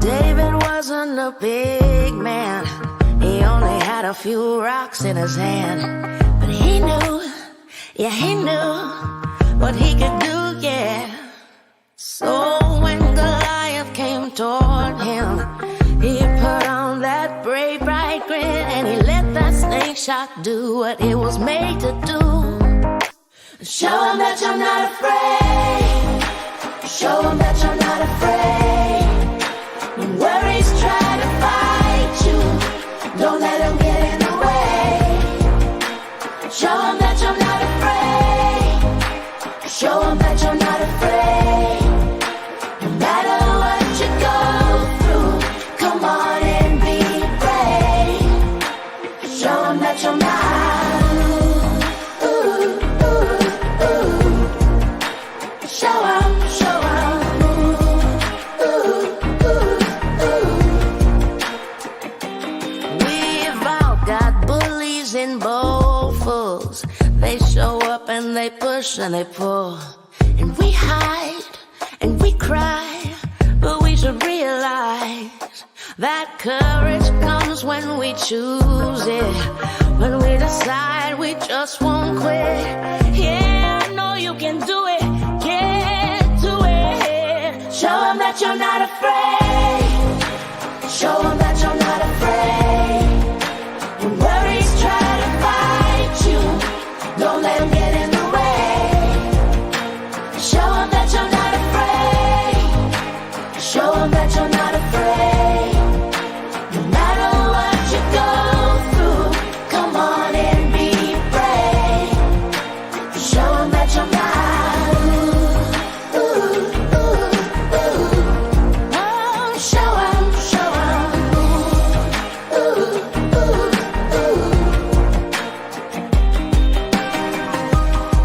David wasn't a big man. He only had a few rocks in his hand. But he knew, yeah, he knew what he could do, yeah. So when Goliath came toward him, he put on that brave, bright grin, and he let that snake shot do what it was made to do. Show him that you're not afraid. Show him that you're not afraid. When worries try to fight you, don't let them get in the way. Show him that you're not afraid. Show him that you're not afraid. No matter what you go through, come on and be brave. Show him that you're not. Show him, show him. We've all got bullies and bowlfuls. They show up and they push and they pull. And we hide and we cry, but we should realize that courage comes when we choose it. When we decide we just won't quit. Yeah, I know you can do it. Get to it. Show them that you're not afraid. Show them that you're not afraid. When worries try to fight you, don't let them get in the way. Show them that you're not afraid. Show them that you're not afraid. No matter what you go through, come on and be brave. Show them that you're not. Oh, show them, show them.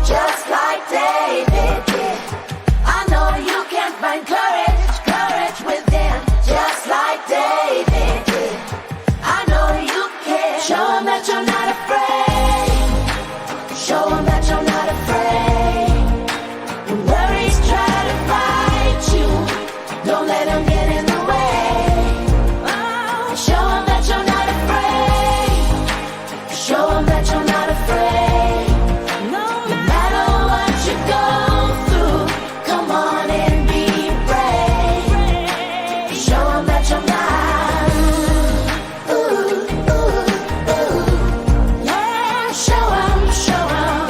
Just like David did. I know you can find courage, courage within. Just like David did. I know you can. Show them that you're not afraid. Show them that you're not afraid. When worries try to fight you, don't let them get in the way. Oh, show them that you're not afraid. Show them that you're not afraid. No matter what you go through, come on and be brave. Show them that you're not. Yeah, show them, show them.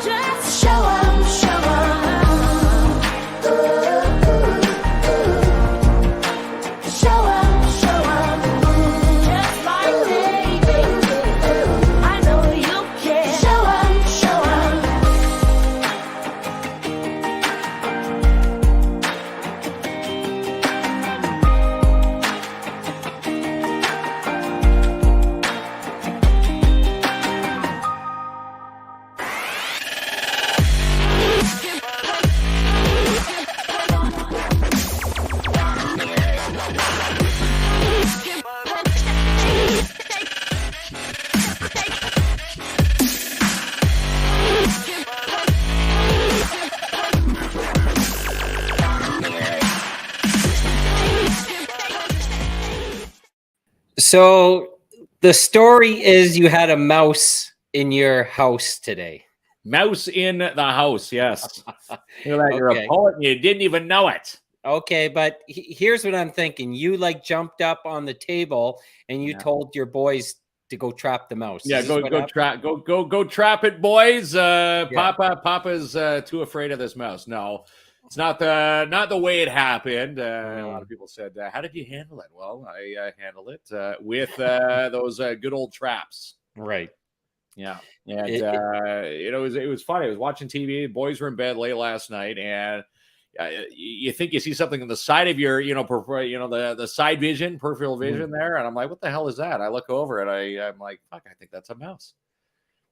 Just show them, show them. Show them, show them. Just like David. I know you can. Show them, show them. So the story is you had a mouse in your house today. Mouse in the house, yes. You're like, you're Okay. a poet and you didn't even know it. Okay, but here's what I'm thinking. You like jumped up on the table and you told your boys to go trap the mouse. Yeah, Is this go what go happened? go trap it, boys. Papa's too afraid of this mouse. No, it's not the way it happened. A lot of people said, "How did you handle it?" Well, I handled it with those good old traps. Right. Yeah, and it was funny. I was watching TV. Boys were in bed late last night, and you think you see something on the side of your, the side vision, peripheral vision there, and I'm like, what the hell is that? I look over and I'm like, fuck, I think that's a mouse.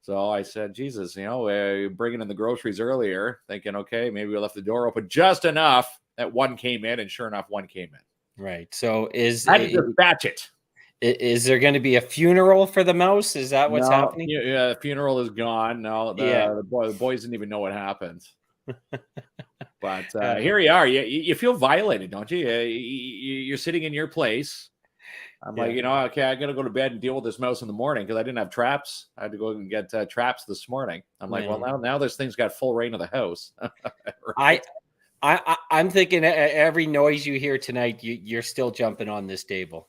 So I said, Jesus, bringing in the groceries earlier, thinking, okay, maybe we left the door open just enough that one came in, and sure enough, one came in. Right. So is there going to be a funeral for the mouse? Is that what's happening? Yeah, the funeral is gone. No, the boys didn't even know what happened. But here you are. You feel violated, don't you? You're sitting in your place. I'm like, okay, I got to go to bed and deal with this mouse in the morning because I didn't have traps. I had to go and get traps this morning. I'm like, well, now this thing's got full reign of the house. Right? I'm thinking every noise you hear tonight, you're still jumping on this table.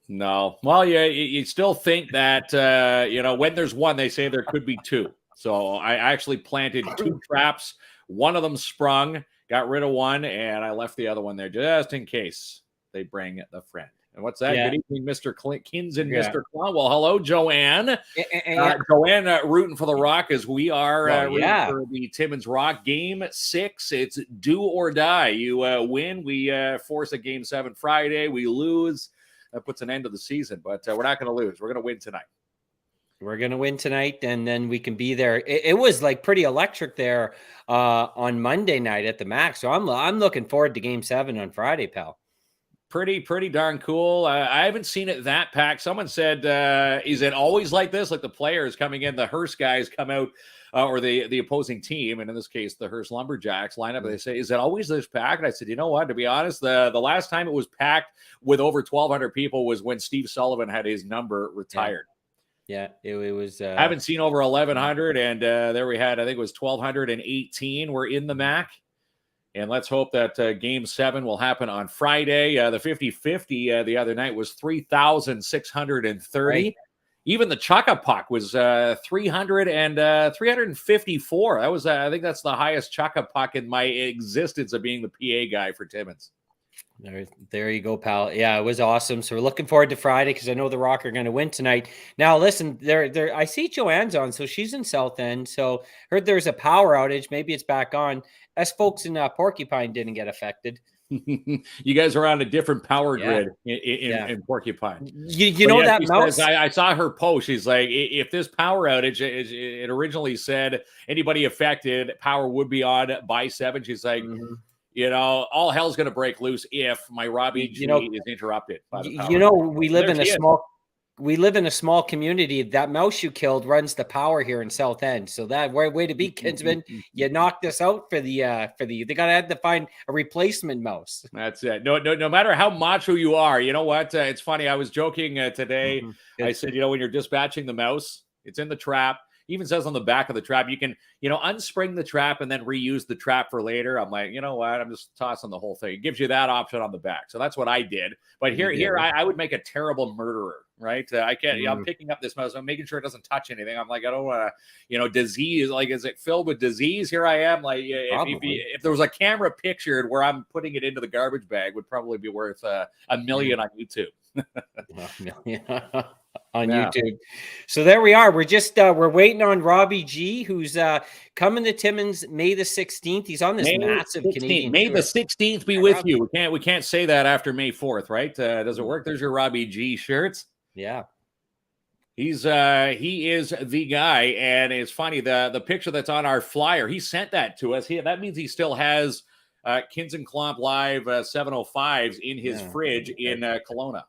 No. Well, you still think that, when there's one, they say there could be two. So I actually planted 2 traps. One of them sprung, got rid of one, and I left the other one there just in case they bring the friend. And what's that? Yeah. Good evening, Mr. KINZ and Mr. KLOMP. Well, hello, Joanne. Joanne rooting for the Rock as we are rooting for the Timmins Rock. Game 6, it's do or die. You win, we force a Game 7 Friday. We lose. That puts an end to the season, but we're not going to lose. We're going to win tonight. We're going to win tonight, and then we can be there. It was like pretty electric there on Monday night at the Max. So I'm looking forward to Game 7 on Friday, pal. Pretty darn cool. I haven't seen it that packed. Someone said, is it always like this? Like the players coming in, the Hearst guys come out, or the opposing team, and in this case, the Hearst Lumberjacks line up, and they say, is it always this packed? And I said, you know what? To be honest, the last time it was packed with over 1,200 people was when Steve Sullivan had his number retired. Yeah, it was. I haven't seen over 1,100, and there we had, I think it was 1,218 were in the MAC. And let's hope that Game 7 will happen on Friday. The 50-50 the other night was 3,630. Right. Even the Chukka Puck was 354. That was, I think that's the highest Chukka Puck in my existence of being the PA guy for Timmins. There you go, pal. Yeah, it was awesome. So we're looking forward to Friday because I know the Rock are going to win tonight. Now, listen, I see Joanne's on, so she's in South End. So heard there's a power outage. Maybe it's back on. Us folks in Porcupine didn't get affected. You guys are on a different power grid in Porcupine. You know that mouse? Says, I saw her post. She's like, if this power outage, it originally said anybody affected, power would be on by 7. She's like, all hell's going to break loose if my Robbie G is interrupted. By the power. We live in a small community. That mouse you killed runs the power here in South End. So that way to be, Kinsman. You knocked us out for the they have to find a replacement mouse. That's it. No matter how macho you are, you know what? It's funny. I was joking today. I said, when you're dispatching the mouse, it's in the trap. Even says on the back of the trap, you can, unspring the trap and then reuse the trap for later. I'm like, you know what? I'm just tossing the whole thing. It gives you that option on the back. So that's what I did. But here, I would make a terrible murderer, right? I can't, I'm picking up this mouse. I'm making sure it doesn't touch anything. I'm like, I don't want to, disease. Like, is it filled with disease? Here I am. Like, if there was a camera pictured where I'm putting it into the garbage bag, would probably be worth $1 million on YouTube. On YouTube. So there we are. We're just we're waiting on Robbie G, who's coming to Timmins May the 16th. He's on this massive Canadian May tour. the 16th be with you. We can't say that after May 4th, right? Does it work? There's your Robbie G shirts. Yeah. He is the guy, and it's funny, the picture that's on our flyer, he sent that to us. That means he still has KINZ and KLOMP Live 705s in his fridge in Kelowna.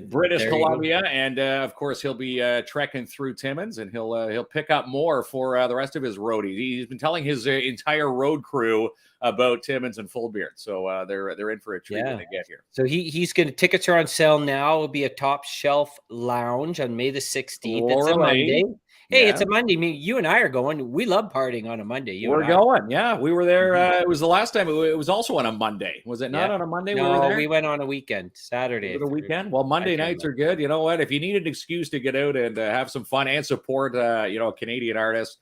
British Columbia, and of course he'll be trekking through Timmins, and he'll pick up more for the rest of his roadies. He's been telling his entire road crew about Timmins and Fullbeard, so they're in for a treat when they get here. So he's going to, tickets are on sale now. It'll be a Top Shelf Lounge on May the 16th. It's a Monday. Hey, it's a Monday. I mean, you and I are going. We love partying on a Monday. We're going. Yeah, we were there. It was the last time. It was also on a Monday. Was it not on a Monday? No, we were there? We went on a weekend, Saturday. The weekend? Well, Monday nights are good. You know what? If you need an excuse to get out and have some fun and support, a Canadian artist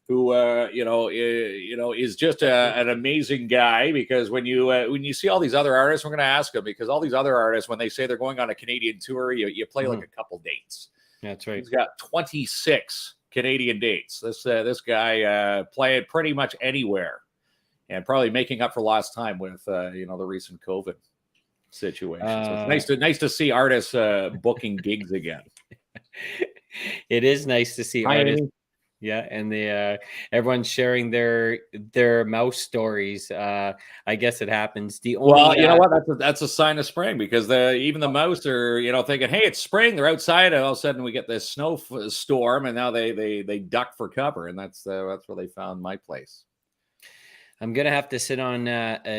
who, is just an amazing guy, because when you see all these other artists, we're going to ask them, because all these other artists, when they say they're going on a Canadian tour, you play like a couple dates. That's right. He's got 26 Canadian dates. This guy playing pretty much anywhere, and probably making up for lost time with the recent COVID situation. So it's nice to see artists booking gigs again. It is nice to see artists. Yeah, and everyone's sharing their mouse stories. I guess it happens. You know what? That's a sign of spring, because even the mouse are thinking, hey, it's spring. They're outside, and all of a sudden we get this snowstorm, and now they duck for cover, and that's where they found my place. I'm gonna have to sit on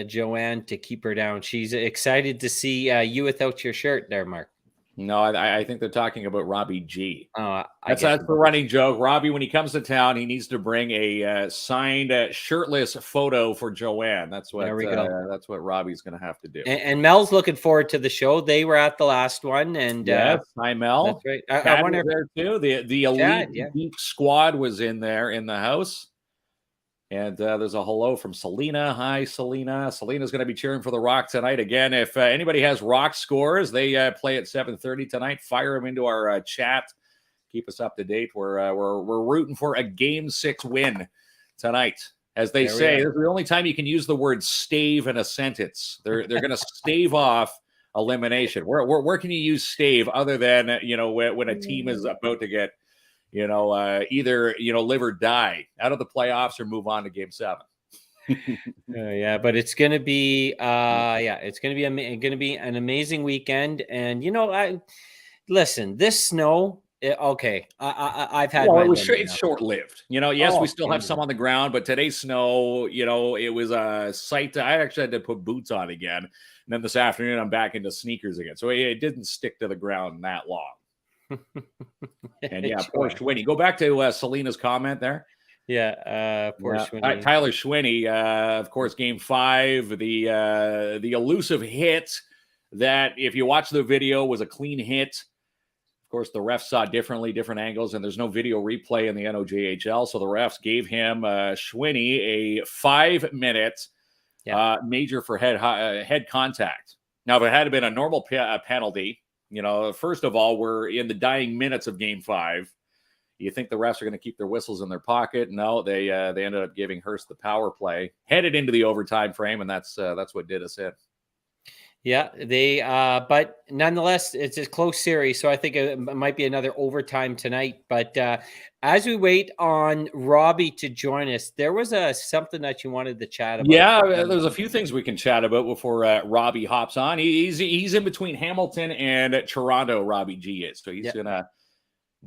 Joanne to keep her down. She's excited to see you without your shirt there, Mark. No, I think they're talking about Robbie G. Oh, That's the running joke. Robbie, when he comes to town, he needs to bring a signed shirtless photo for Joanne. That's what There we go. that's what Robbie's going to have to do. And Mel's looking forward to the show. They were at the last one, and yes, hi Mel. that's right. I wonder there too. The elite Chad, yeah. deep squad was in there in the house. And there's a hello from Selena. Hi, Selena. Selena's going to be cheering for the Rock tonight. Again, if anybody has Rock scores, they play at 7:30 tonight. Fire them into our chat. Keep us up to date. We're rooting for a Game 6 win tonight. As they say, this is the only time you can use the word stave in a sentence. They're going to stave off elimination. Where can you use stave other than when a team is about to get either live or die out of the playoffs or move on to Game 7. Yeah, but it's gonna be it's gonna be an amazing weekend. And listen, this snow. Okay, I've had. Well, it's short-lived. Yes, we still have some on the ground, but today's snow, it was a sight. I actually had to put boots on again, and then this afternoon I'm back into sneakers again. So it didn't stick to the ground that long. And poor Schwinney. Go back to Selena's comment there. Poor Schwinney. Tyler Schwinney, of course, Game 5, the elusive hit that, if you watch the video, was a clean hit. Of course, the refs saw differently, different angles, and there's no video replay in the NOJHL, so the refs gave him Schwinney a 5-minute major for head contact. Now, if it had been a normal penalty, first of all, we're in the dying minutes of Game 5. You think the refs are going to keep their whistles in their pocket? No, they ended up giving Hurst the power play, headed into the overtime frame, and that's what did us in. Yeah, but nonetheless, it's a close series, so I think it might be another overtime tonight. But as we wait on Robbie to join us, there was something that you wanted to chat about. Yeah, there's a few things we can chat about before Robbie hops on. He's in between Hamilton and Toronto. Robbie G is, so he's gonna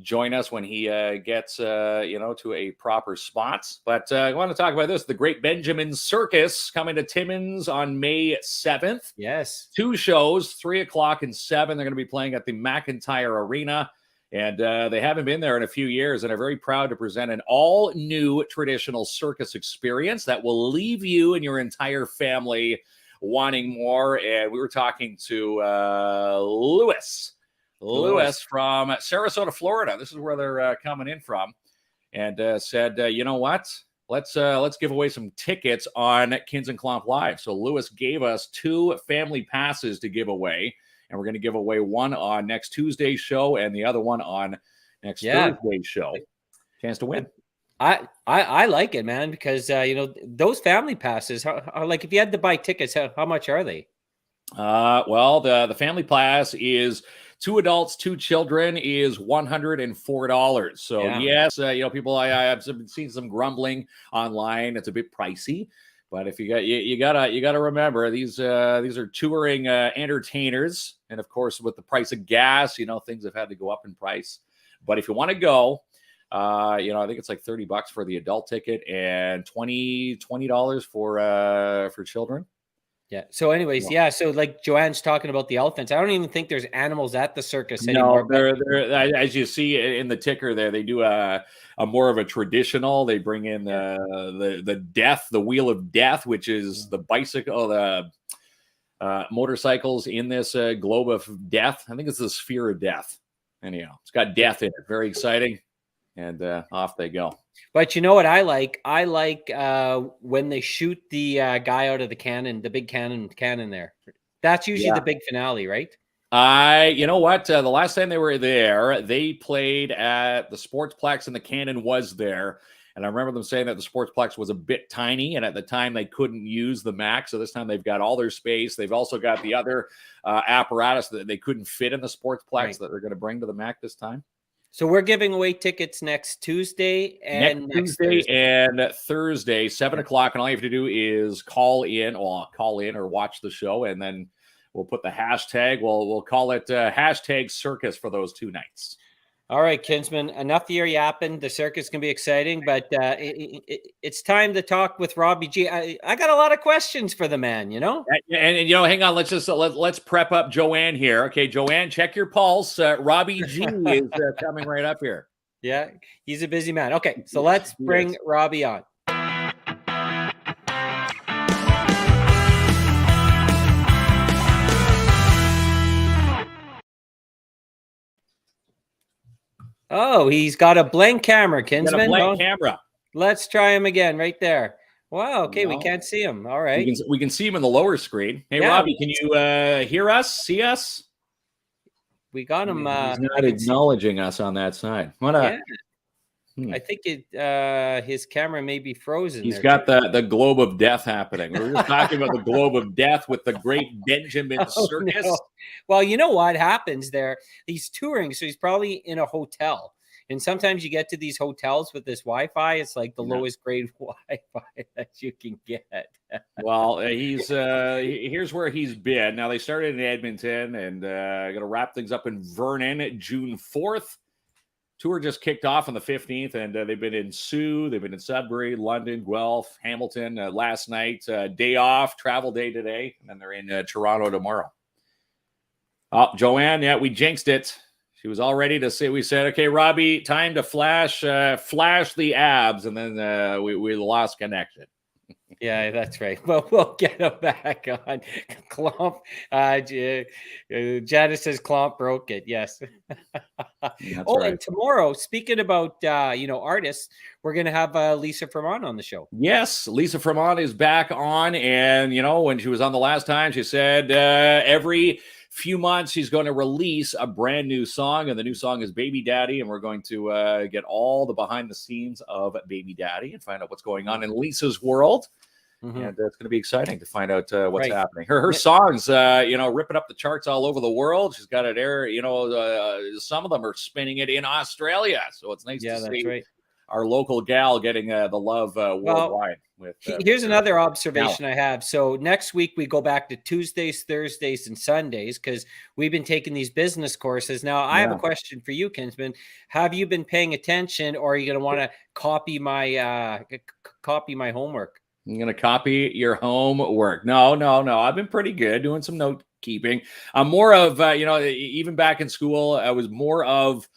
join us when he gets to a proper spot. But I want to talk about this. The Great Benjamin Circus coming to Timmins on May 7th. Yes. 2 shows, 3 o'clock and 7. They're going to be playing at the McIntyre Arena. And they haven't been there in a few years and are very proud to present an all-new traditional circus experience that will leave you and your entire family wanting more. And we were talking to Lewis from Sarasota, Florida. This is where they're coming in from, and said, you know what? Let's give away some tickets on KINZ and KLOMP Live. So Lewis gave us 2 family passes to give away, and we're going to give away one on next Tuesday's show and the other one on next Thursday's show. Chance to win. I like it, man, because those family passes. Like if you had to buy tickets, how much are they? Well, the family pass is 2 adults, 2 children is $104. So yes, people, I've been seeing some grumbling online. It's a bit pricey, but if you gotta remember these are touring entertainers, and of course with the price of gas, things have had to go up in price. But if you want to go, I think it's like $30 for the adult ticket and $20 for children. Yeah. So anyways, so like Joanne's talking about the elephants. I don't even think there's animals at the circus anymore. No, they're as you see in the ticker there, they do a more of a traditional. They bring in the wheel of death, which is the bicycle, the motorcycles in this globe of death. I think it's the sphere of death. Anyhow, it's got death in it. Very exciting. And off they go. But you know what I like? I like when they shoot the guy out of the cannon, the big cannon there. That's usually the big finale, right? You know what? The last time they were there, they played at the Sportsplex, and the cannon was there. And I remember them saying that the Sportsplex was a bit tiny, and at the time they couldn't use the Mac. So this time they've got all their space. They've also got the other apparatus that they couldn't fit in the Sportsplex that they're going to bring to the Mac this time. So we're giving away tickets next Tuesday and next Tuesday and Thursday, 7 o'clock. And all you have to do is call in or watch the show. And then we'll put the hashtag. We'll call it hashtag circus for those 2 nights. All right, Kinsman, enough of your yapping. The circus can be exciting, but it's time to talk with Robbie G. I got a lot of questions for the man, you know? And hang on, let's prep up Joanne here. Okay, Joanne, check your pulse. Robbie G is coming right up here. Yeah, he's a busy man. Okay, so let's bring Robbie on. Oh, he's got a blank camera, Kinsman. Got a blank camera. Let's try him again right there. Wow, okay, we can't see him. All right. We can see him in the lower screen. Hey, yeah, Robbie, can you hear us, see us? We got him. He's not acknowledging us on that side. What I think his camera may be frozen. He's got the globe of death happening. We were just talking about the globe of death with the great Benjamin Circus. No. Well, you know what happens there? He's touring, so he's probably in a hotel. And sometimes you get to these hotels with this Wi-Fi. It's like the lowest grade Wi-Fi that you can get. Well, here's where he's been. Now, they started in Edmonton and going to wrap things up in Vernon June 4th. Tour just kicked off on the 15th, and they've been in Sioux, they've been in Sudbury, London, Guelph, Hamilton last night. Day off, travel day today, and then they're in Toronto tomorrow. Oh, Joanne, yeah, we jinxed it. She was all ready to say, we said, okay, Robbie, time to flash the abs, and then we lost connection. Yeah, that's right. Well, we'll get him back on. KLOMP. Janice says KLOMP broke it. Yes. Right. And tomorrow, speaking about artists, we're going to have Lisa Fremont on the show. Yes, Lisa Fremont is back on, and when she was on the last time, she said every few months she's going to release a brand new song, and the new song is Baby Daddy, and we're going to get all the behind the scenes of Baby Daddy and find out what's going on in Lisa's world. Mm-hmm. And it's going to be exciting to find out what's happening. Her songs, ripping up the charts all over the world. She's got it there. Some of them are spinning it in Australia, so it's nice to see our local gal getting the love worldwide. Here's another observation I have. So next week we go back to Tuesdays, Thursdays, and Sundays because we've been taking these business courses. Now I have a question for you, Kinsman. Have you been paying attention, or are you going to want to copy my homework? I'm going to copy your homework. No. I've been pretty good doing some note keeping. I'm more of, even back in school, I was more of,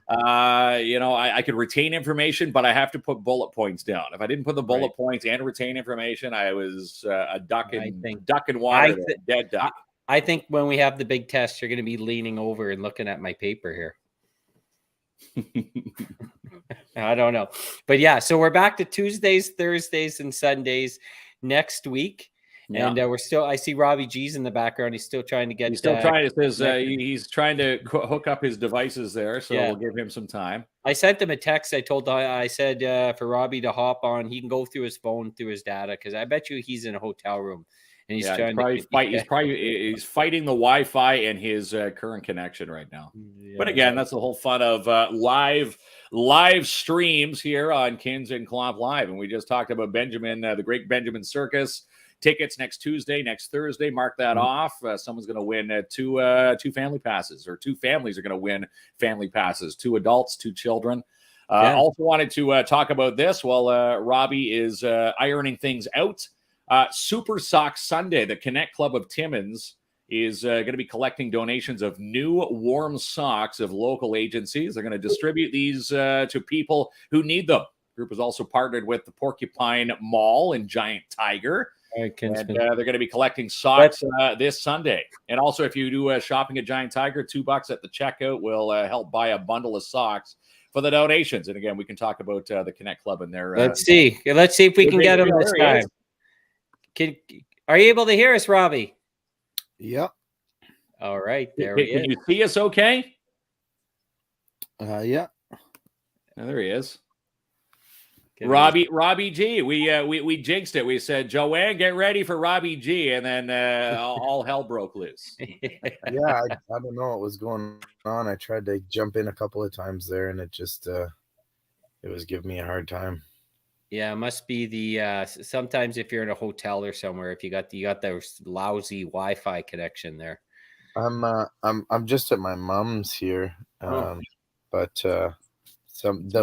I could retain information, but I have to put bullet points down. If I didn't put the bullet points and retain information, I was a duck in water, dead duck. I think when we have the big test, you're going to be leaning over and looking at my paper here. I don't know, but yeah, so we're back to Tuesdays, Thursdays, and Sundays next week. Yeah. And I see Robbie G's in the background. He's still trying to get. He's trying to hook up his devices there, so we'll give him some time. I sent him a text. I said for Robbie to hop on. He can go through his phone, through his data, because I bet you he's in a hotel room and he's trying he's fighting the Wi-Fi and his current connection right now. Yeah, but again, that's the whole fun of live streams here on KINZ and KLOMP Live, and we just talked about Benjamin, the great Benjamin Circus. Tickets next Tuesday, next Thursday. Mark that off. Someone's going to win two family passes, or two families are going to win family passes. 2 adults, 2 children. Also wanted to talk about this while Robbie is ironing things out. Super Socks Sunday, the Connect Club of Timmins is going to be collecting donations of new warm socks of local agencies. They're going to distribute these to people who need them. The group is also partnered with the Porcupine Mall and Giant Tiger. And they're going to be collecting socks this Sunday. And also, if you do shopping at Giant Tiger, $2 at the checkout will help buy a bundle of socks for the donations. And again, we can talk about the Connect Club and their. Let's see if we can get them this time. Are you able to hear us, Robbie? Yep. All right, there he is. Can you see us? Okay. Yeah. Oh, there he is. Robbie G. We jinxed it. We said, Joanne, get ready for Robbie G, and then all hell broke loose. Yeah, I don't know what was going on. I tried to jump in a couple of times there, and it just it was giving me a hard time. Yeah, it must be the sometimes if you're in a hotel or somewhere, if you got those lousy Wi-Fi connection there. I'm just at my mom's here. but the Mom's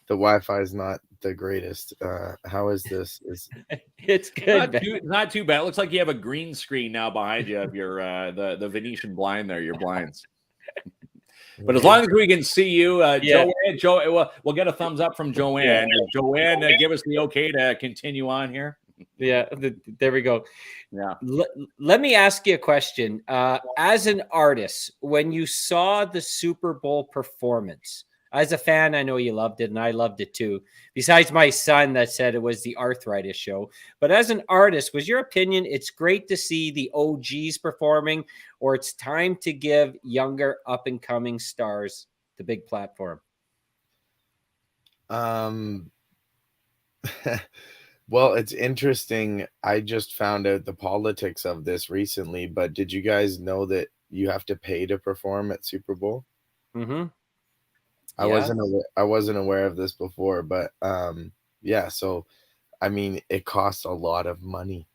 Wi-Fi is not the greatest. How is this? Is It's good. Not too bad. It looks like you have a green screen now behind you of your the Venetian blind there, your blinds. But as long as we can see you, Joanne, we'll get a thumbs up from Joanne. Joanne, give us the okay to continue on here. Yeah, there we go. Yeah. Let me ask you a question. As an artist, when you saw the Super Bowl performance, as a fan, I know you loved it, and I loved it too. Besides my son that said it was the arthritis show. But as an artist, was your opinion it's great to see the OGs performing, or it's time to give younger up-and-coming stars the big platform? Well, it's interesting. I just found out the politics of this recently, but did you guys know that you have to pay to perform at Super Bowl? Mm-hmm. I wasn't aware of this before, but yeah, so I mean it costs a lot of money.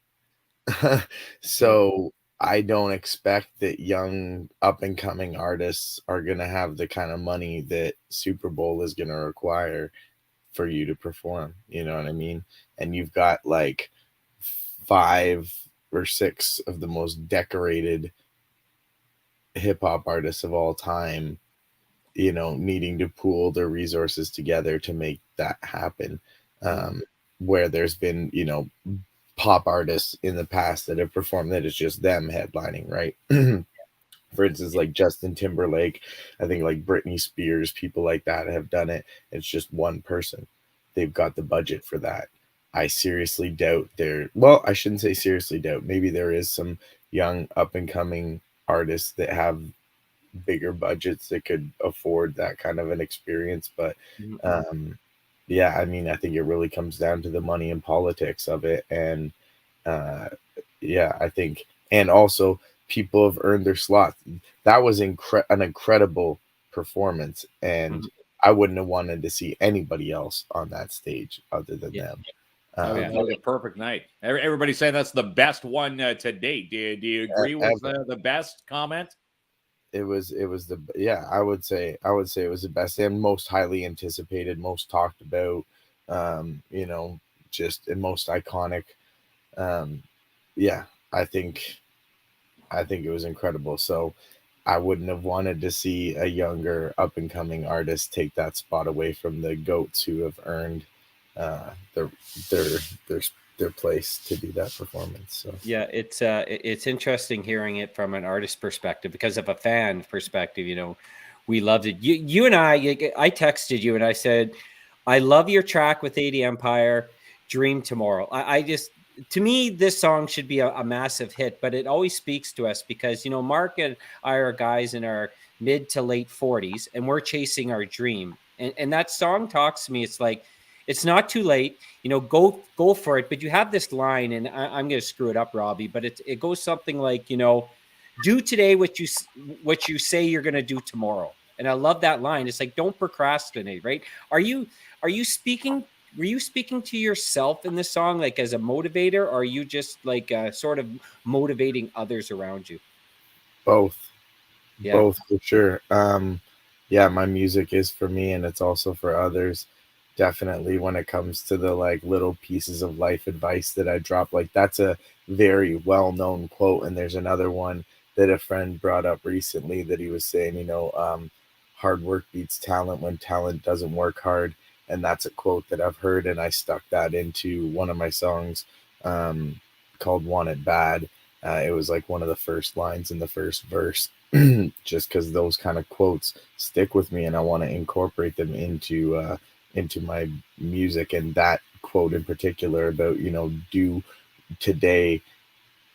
So I don't expect that young up and coming artists are gonna have the kind of money that Super Bowl is gonna require for you to perform. You know what I mean? And you've got like 5 or 6 of the most decorated hip hop artists of all time, you know, needing to pool their resources together to make that happen. Where there's been, you know, pop artists in the past that have performed that it's just them headlining, right? For instance, like Justin Timberlake, I think like Britney Spears, people like that have done it. It's just one person. They've got the budget for that. I seriously doubt I shouldn't say seriously doubt. Maybe there is some young up and coming artists that have bigger budgets that could afford that kind of an experience. But yeah, I mean, I think it really comes down to the money and politics of it. And yeah, I think, and also people have earned their slot. That was an incredible performance, and I wouldn't have wanted to see anybody else on that stage other than them. That was a perfect night. Everybody's saying that's the best one to date. Do you agree with the best comment? It was I would say it was the best and most highly anticipated, most talked about, you know, just and most iconic. Yeah, I think it was incredible. So I wouldn't have wanted to see a younger up and coming artist take that spot away from the GOATs who have earned their place to do that performance. So yeah, it's interesting hearing it from an artist perspective, because of a fan perspective, you know, we loved it. You and I texted you and I said, I love your track with 80 Empire, Dream Tomorrow. I just, to me, this song should be a massive hit, but it always speaks to us because, you know, Mark and I are guys in our mid to late 40s and we're chasing our dream. And that song talks to me. It's like, it's not too late, you know, go for it. But you have this line, and I'm going to screw it up, Robbie, but it goes something like, you know, do today what you say you're going to do tomorrow. And I love that line. It's like, don't procrastinate, right? Were you speaking to yourself in this song, like as a motivator, or are you just like sort of motivating others around you? Both for sure. Yeah, my music is for me and it's also for others. Definitely when it comes to the like little pieces of life advice that I drop, like that's a very well-known quote. And there's another one that a friend brought up recently that he was saying, you know, hard work beats talent when talent doesn't work hard. And that's a quote that I've heard, and I stuck that into one of my songs called Want It Bad. It was like one of the first lines in the first verse, just because those kind of quotes stick with me and I want to incorporate them into my music. And that quote in particular about, you know, do today,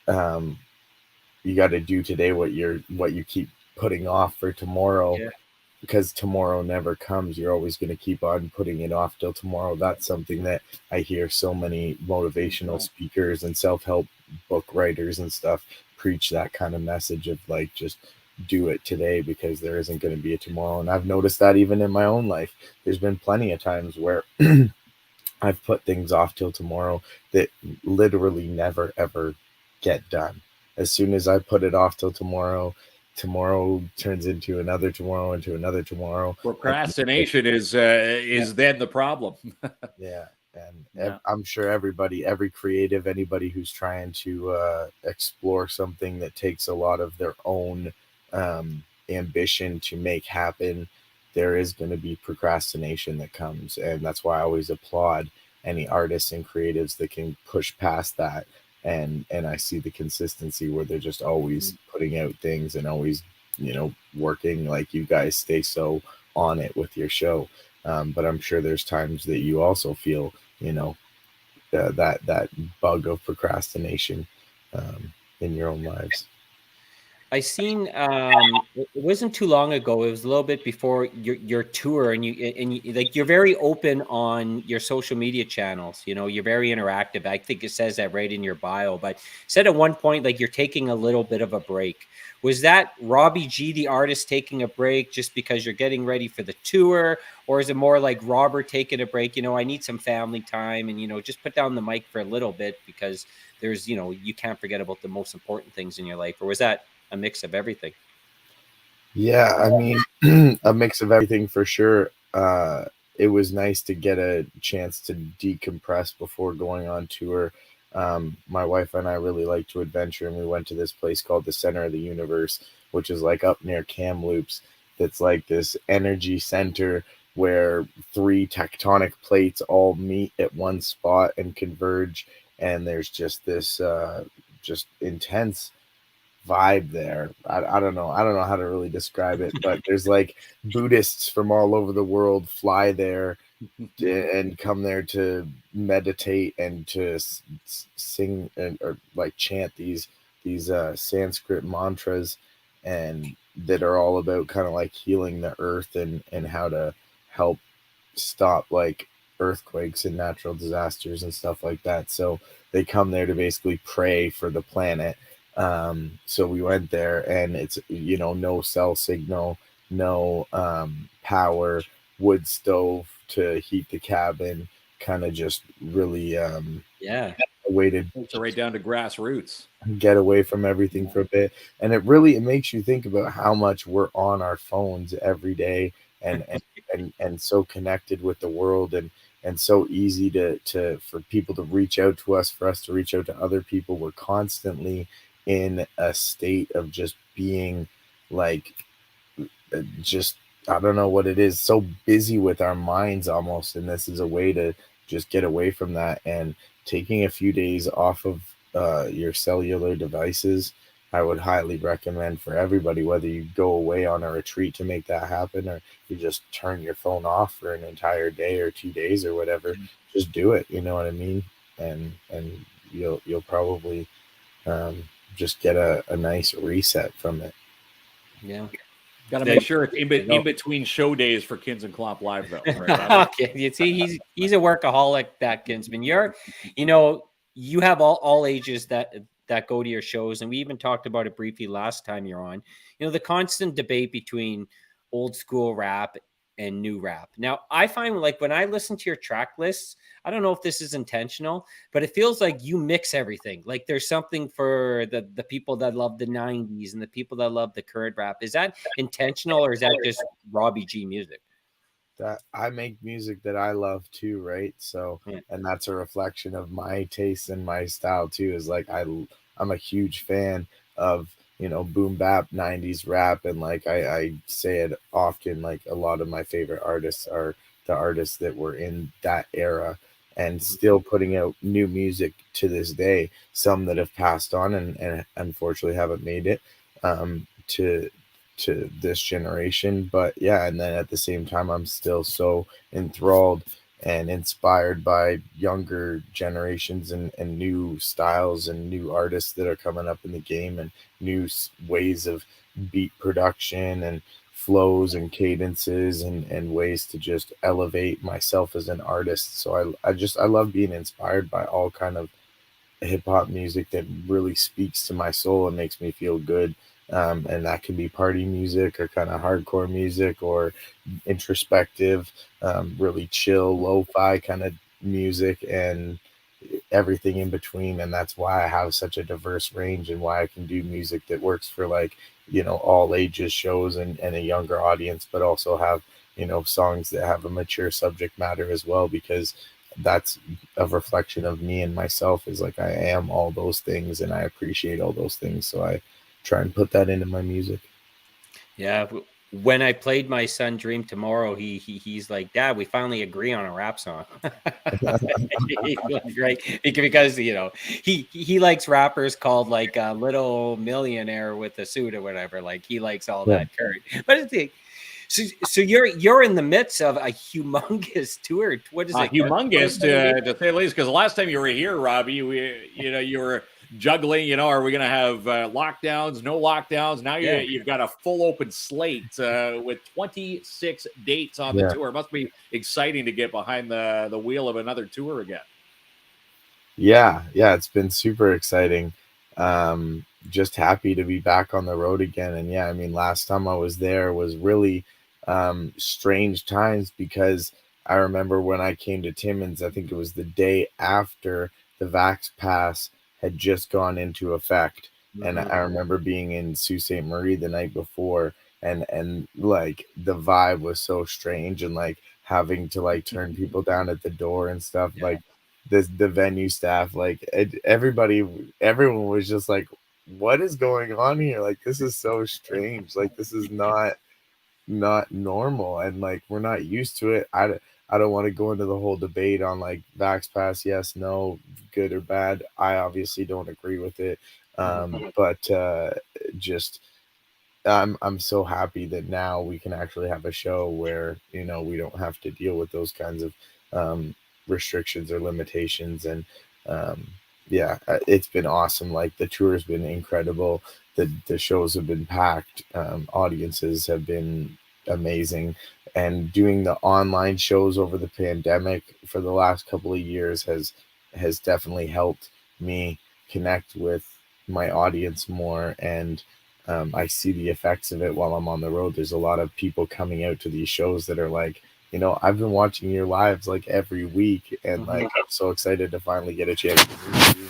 you got to do today what you keep putting off for tomorrow. Yeah. Because tomorrow never comes. You're always going to keep on putting it off till tomorrow. That's something that I hear so many motivational speakers and self-help book writers and stuff preach, that kind of message of like, just do it today because there isn't going to be a tomorrow. And I've noticed that even in my own life, there's been plenty of times where I've put things off till tomorrow that literally never, ever get done. As soon as I put it off till tomorrow, tomorrow turns into another tomorrow, into another tomorrow. Procrastination is then the problem. Yeah. And Yeah. I'm sure every creative, anybody who's trying to explore something that takes a lot of their own ambition to make happen, there is going to be procrastination that comes. And that's why I always applaud any artists and creatives that can push past that. And I see the consistency where they're just always putting out things and always, working. Like you guys stay so on it with your show. But I'm sure there's times that you also feel, that bug of procrastination in your own lives. I seen it wasn't too long ago. It was a little bit before your tour, and you like you're very open on your social media channels. You're very interactive. I think it says that right in your bio. But said at one point like you're taking a little bit of a break. Was that Robbie G, the artist, taking a break just because you're getting ready for the tour, or is it more like Robert taking a break? I need some family time, and just put down the mic for a little bit because there's you can't forget about the most important things in your life. Or was that a mix of everything? Yeah, I mean, a mix of everything for sure. It was nice to get a chance to decompress before going on tour. My wife and I really like to adventure, and we went to this place called the Center of the Universe, which is like up near Kamloops. That's like this energy center where 3 tectonic plates all meet at one spot and converge, and there's just this just intense vibe there. I don't know how to really describe it, but there's like Buddhists from all over the world fly there and come there to meditate and to sing or like chant these Sanskrit mantras, and that are all about kind of like healing the earth and how to help stop like earthquakes and natural disasters and stuff like that. So they come there to basically pray for the planet. So we went there, and it's no cell signal, no power, wood stove to heat the cabin, kind of just really a way to right down to grassroots, get away from everything for a bit. And it makes you think about how much we're on our phones every day, and so connected with the world, and so easy to for people to reach out to us, for us to reach out to other people. We're constantly in a state of just being like, just, I don't know what it is, so busy with our minds almost. And this is a way to just get away from that, and taking a few days off of your cellular devices, I would highly recommend for everybody, whether you go away on a retreat to make that happen, or you just turn your phone off for an entire day or 2 days or whatever. Just do it. You know what I mean? And you'll probably just get a nice reset from it. Yeah. Got to make sure it's in between show days for KINZ and KLOMP Live, though. Right? Okay, you see, he's a workaholic, that Kinsman. You have all ages that go to your shows, and we even talked about it briefly last time you're on. The constant debate between old school rap and new rap. Now, I find like when I listen to your track lists, I don't know if this is intentional, but it feels like you mix everything. Like there's something for the people that love the 90s and the people that love the current rap. Is that intentional, or is that just Robbie G music? That I make music that I love too, right? So, and that's a reflection of my taste and my style too. Is like I'm a huge fan of boom bap 90s rap, and like I say it often, like a lot of my favorite artists are the artists that were in that era and still putting out new music to this day. Some that have passed on and unfortunately haven't made it to this generation. But yeah, and then at the same time, I'm still so enthralled and inspired by younger generations and new styles and new artists that are coming up in the game, and new ways of beat production and flows and cadences and ways to just elevate myself as an artist. So I love being inspired by all kind of hip hop music that really speaks to my soul and makes me feel good. And that can be party music or kind of hardcore music or introspective, really chill, lo-fi kind of music. And everything in between. And that's why I have such a diverse range, and why I can do music that works for, like, all ages shows and a younger audience, but also have, songs that have a mature subject matter as well, because that's a reflection of me and myself, is like, I am all those things and I appreciate all those things. So I try and put that into my music. Yeah. When I played my son Dream Tomorrow, he's like, Dad, we finally agree on a rap song. Great, because he likes rappers called like Little Millionaire with a suit or whatever. Like, he likes all that current. But it's so you're in the midst of a humongous tour. What is it? Humongous to say the least. Because the last time you were here, Robbie, you were juggling. Are we going to have lockdowns? No lockdowns? Now you've got a full open slate with 26 dates on the tour. It must be exciting to get behind the wheel of another tour again. Yeah, it's been super exciting. Just happy to be back on the road again. And yeah, I mean, last time I was there was really strange times, because I remember when I came to Timmins, I think it was the day after the Vax Pass had just gone into effect. And I remember being in Sault Ste. Marie the night before, and like the vibe was so strange, and like having to like turn people down at the door and stuff. Like the venue staff, like everyone was just like, what is going on here? Like, this is so strange. Like, this is not normal, and like, we're not used to it. I don't want to go into the whole debate on like Vax Pass, yes, no, good or bad. I obviously don't agree with it. But just I'm so happy that now we can actually have a show where, we don't have to deal with those kinds of restrictions or limitations. And it's been awesome. Like, the tour has been incredible. The shows have been packed. Audiences have been amazing. And doing the online shows over the pandemic for the last couple of years has definitely helped me connect with my audience more. And I see the effects of it while I'm on the road. There's a lot of people coming out to these shows that are like, I've been watching your lives like every week, and like, I'm so excited to finally get a chance to meet you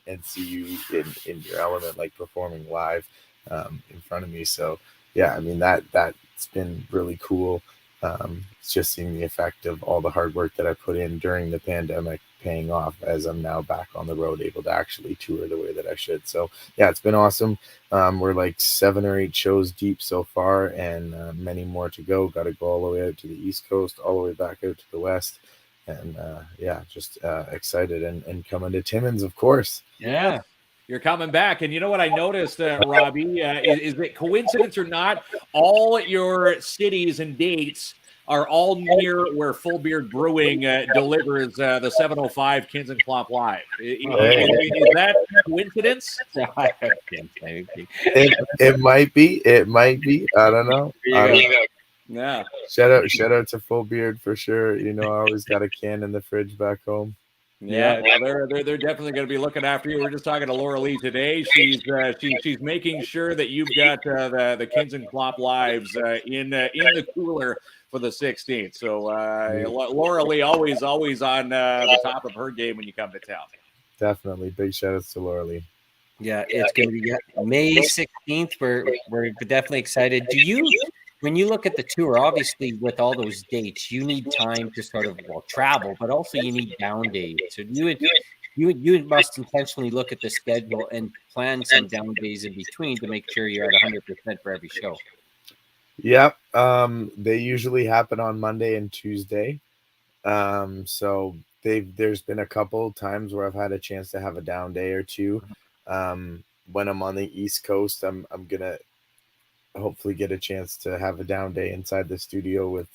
and see you in your element, like performing live in front of me. So yeah, I mean, that's been really cool. It's just seeing the effect of all the hard work that I put in during the pandemic paying off, as I'm now back on the road, able to actually tour the way that I should. So yeah, it's been awesome. We're like 7 or 8 shows deep so far, and many more to go. Got to go all the way out to the East Coast, all the way back out to the West. And just excited and coming to Timmins, of course. Yeah. You're coming back. And you know what I noticed, Robbie, is it coincidence or not, all your cities and dates are all near where Full Beard Brewing delivers the 705 KINZ and KLOMP Live. Is that coincidence? It might be. It might be. I don't know. Yeah. Shout out to Full Beard for sure. I always got a can in the fridge back home. Yeah, they're definitely going to be looking after you. We're just talking to Laura Lee today. She's making sure that you've got the KINZ and KLOMP lives in the cooler for the 16th. So Laura Lee always on the top of her game when you come to town. Definitely, big shout outs to Laura Lee. Yeah, it's going to be May 16th. We're definitely excited. When you look at the tour, obviously with all those dates, you need time to sort of travel, but also you need down days. So you must intentionally look at the schedule and plan some down days in between to make sure you're at 100% for every show. Yep. They usually happen on Monday and Tuesday. So there's been a couple times where I've had a chance to have a down day or two. When I'm on the East Coast, I'm gonna hopefully get a chance to have a down day inside the studio with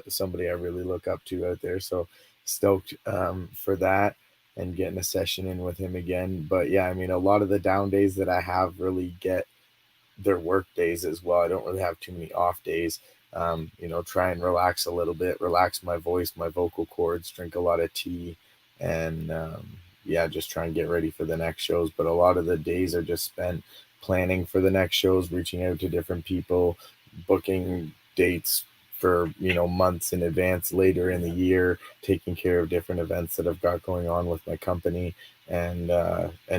somebody I really look up to out there. So stoked for that and getting a session in with him again. But yeah, I mean, a lot of the down days that I have really get their work days as well. I don't really have too many off days. Try and relax a little bit, relax my voice, my vocal cords, drink a lot of tea, and just try and get ready for the next shows. But a lot of the days are just spent planning for the next shows, reaching out to different people, booking dates for, you know, months in advance later in the year, taking care of different events that I've got going on with my company, and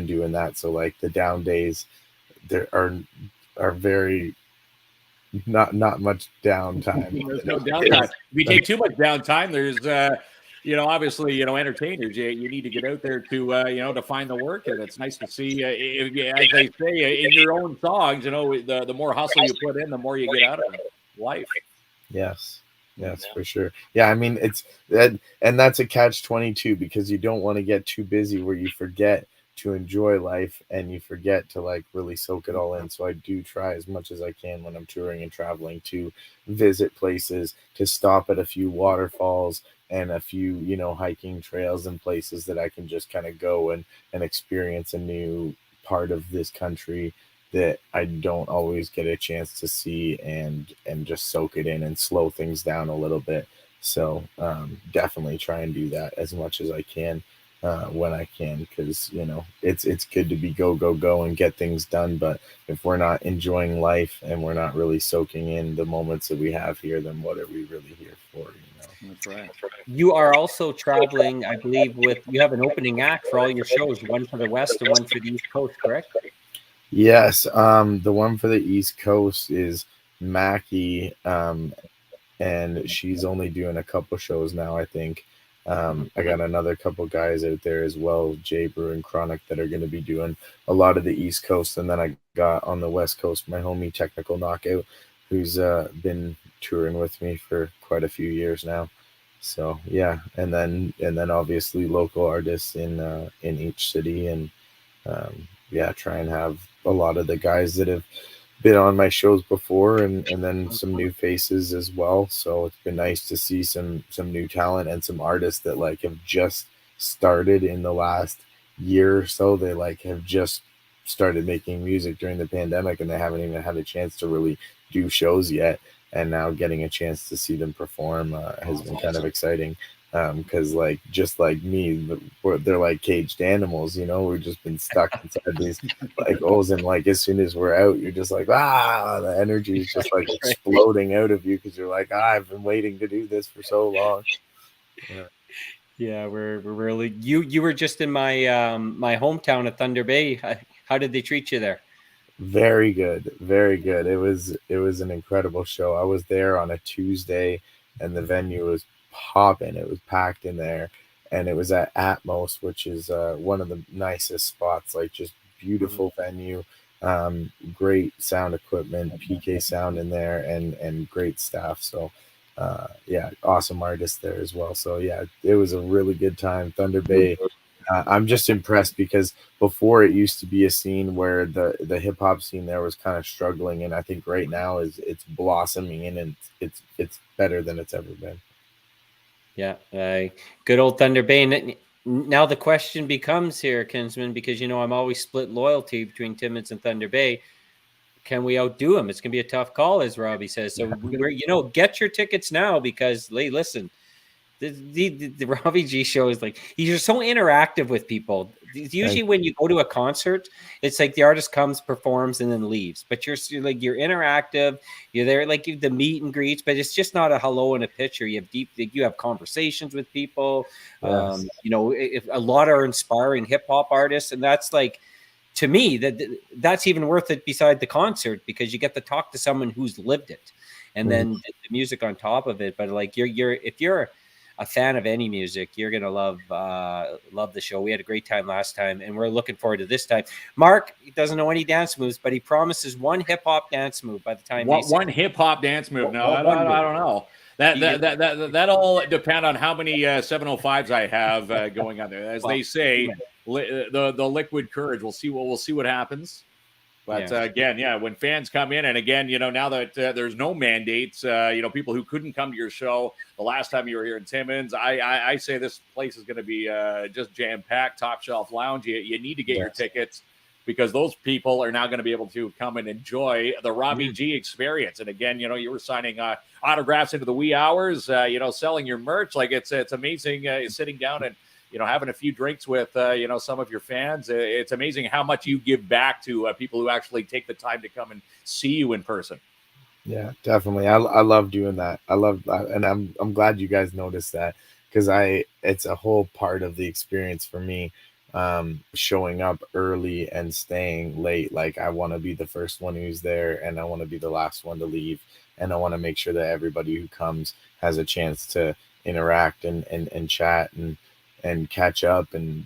doing that. So like the down days there are very not much downtime. There's no downtime. If you take too much downtime, there's obviously, entertainers. You need to get out there to to find the work, and it's nice to see. As they say in your own songs, the more hustle you put in, the more you get out of life. Yes. Yes, for sure. Yeah, I mean it's that, and that's a catch-22, because you don't want to get too busy where you forget to enjoy life and you forget to like really soak it all in. So I do try as much as I can when I'm touring and traveling to visit places, to stop at a few waterfalls and a few, hiking trails and places that I can just kind of go and experience a new part of this country that I don't always get a chance to see, and just soak it in and slow things down a little bit. So definitely try and do that as much as I can when I can, because it's good to be go and get things done, but if we're not enjoying life and we're not really soaking in the moments that we have here, then what are we really here for? That's right. You are also traveling, I believe, you have an opening act for all your shows, one for the West and one for the East Coast, correct? Yes, the one for the East Coast is Mackie, and she's only doing a couple shows now, I think. I got another couple guys out there as well, Jay Brew and Chronic, that are going to be doing a lot of the East Coast, and then I got on the West Coast my homie Technical Knockout, who's been touring with me for quite a few years now. So yeah, and then obviously local artists in each city, and try and have a lot of the guys that have been on my shows before, and then some new faces as well. So it's been nice to see some new talent and some artists that like have just started in the last year or so. They like have just started making music during the pandemic, and they haven't even had a chance to really do shows yet, and now getting a chance to see them perform has been kind of exciting, because like just like me, they're like caged animals, we've just been stuck inside these like holes, and like as soon as we're out, you're just like, the energy is just like exploding out of you, because you're like, I've been waiting to do this for so long. Yeah, we're really, you were just in my my hometown of Thunder Bay. How did they treat you there? Very good, very good. It was an incredible show. I was there on a Tuesday, and the venue was popping. It was packed in there, and it was at Atmos, which is one of the nicest spots. Like just beautiful venue, great sound equipment, PK sound in there, and great staff. So awesome artists there as well. So yeah, it was a really good time. Thunder Bay. I'm just impressed, because before it used to be a scene where the hip hop scene there was kind of struggling, and I think right now it's blossoming, and it's better than it's ever been. Yeah, good old Thunder Bay. And now the question becomes here, Kinsman, because I'm always split loyalty between Timmins and Thunder Bay. Can we outdo them? It's gonna be a tough call, as Robbie says. So we're get your tickets now, because listen. The Robbie G show is like, he's so interactive with people. Usually when you go to a concert, it's like the artist comes, performs, and then leaves. But you're interactive. You're there like the meet and greets, but it's just not a hello and a picture. You have you have conversations with people. Yes. If a lot are inspiring hip hop artists, and that's like, to me, that's even worth it beside the concert, because you get to talk to someone who's lived it, and then the music on top of it. But like if you're a fan of any music, you're gonna love the show. We had a great time last time, and we're looking forward to this time. Mark, he doesn't know any dance moves, but he promises one hip hop dance move by the time. One hip hop dance move. No, I don't know. That all depend on how many 705s I have going on there. As they say, the liquid courage. We'll see what happens. But again, when fans come in, and again, now that there's no mandates, people who couldn't come to your show the last time you were here in Timmins, I say this place is going to be just jam-packed, top shelf lounge. You need to get your tickets, because those people are now going to be able to come and enjoy the Robbie G experience. And again, you were signing autographs into the wee hours, selling your merch. Like it's amazing sitting down and having a few drinks with, some of your fans. It's amazing how much you give back to people who actually take the time to come and see you in person. Yeah, definitely. I love doing that. I love that, and I'm glad you guys noticed that, because it's a whole part of the experience for me. Showing up early and staying late. Like, I want to be the first one who's there, and I want to be the last one to leave, and I want to make sure that everybody who comes has a chance to interact and chat and catch up and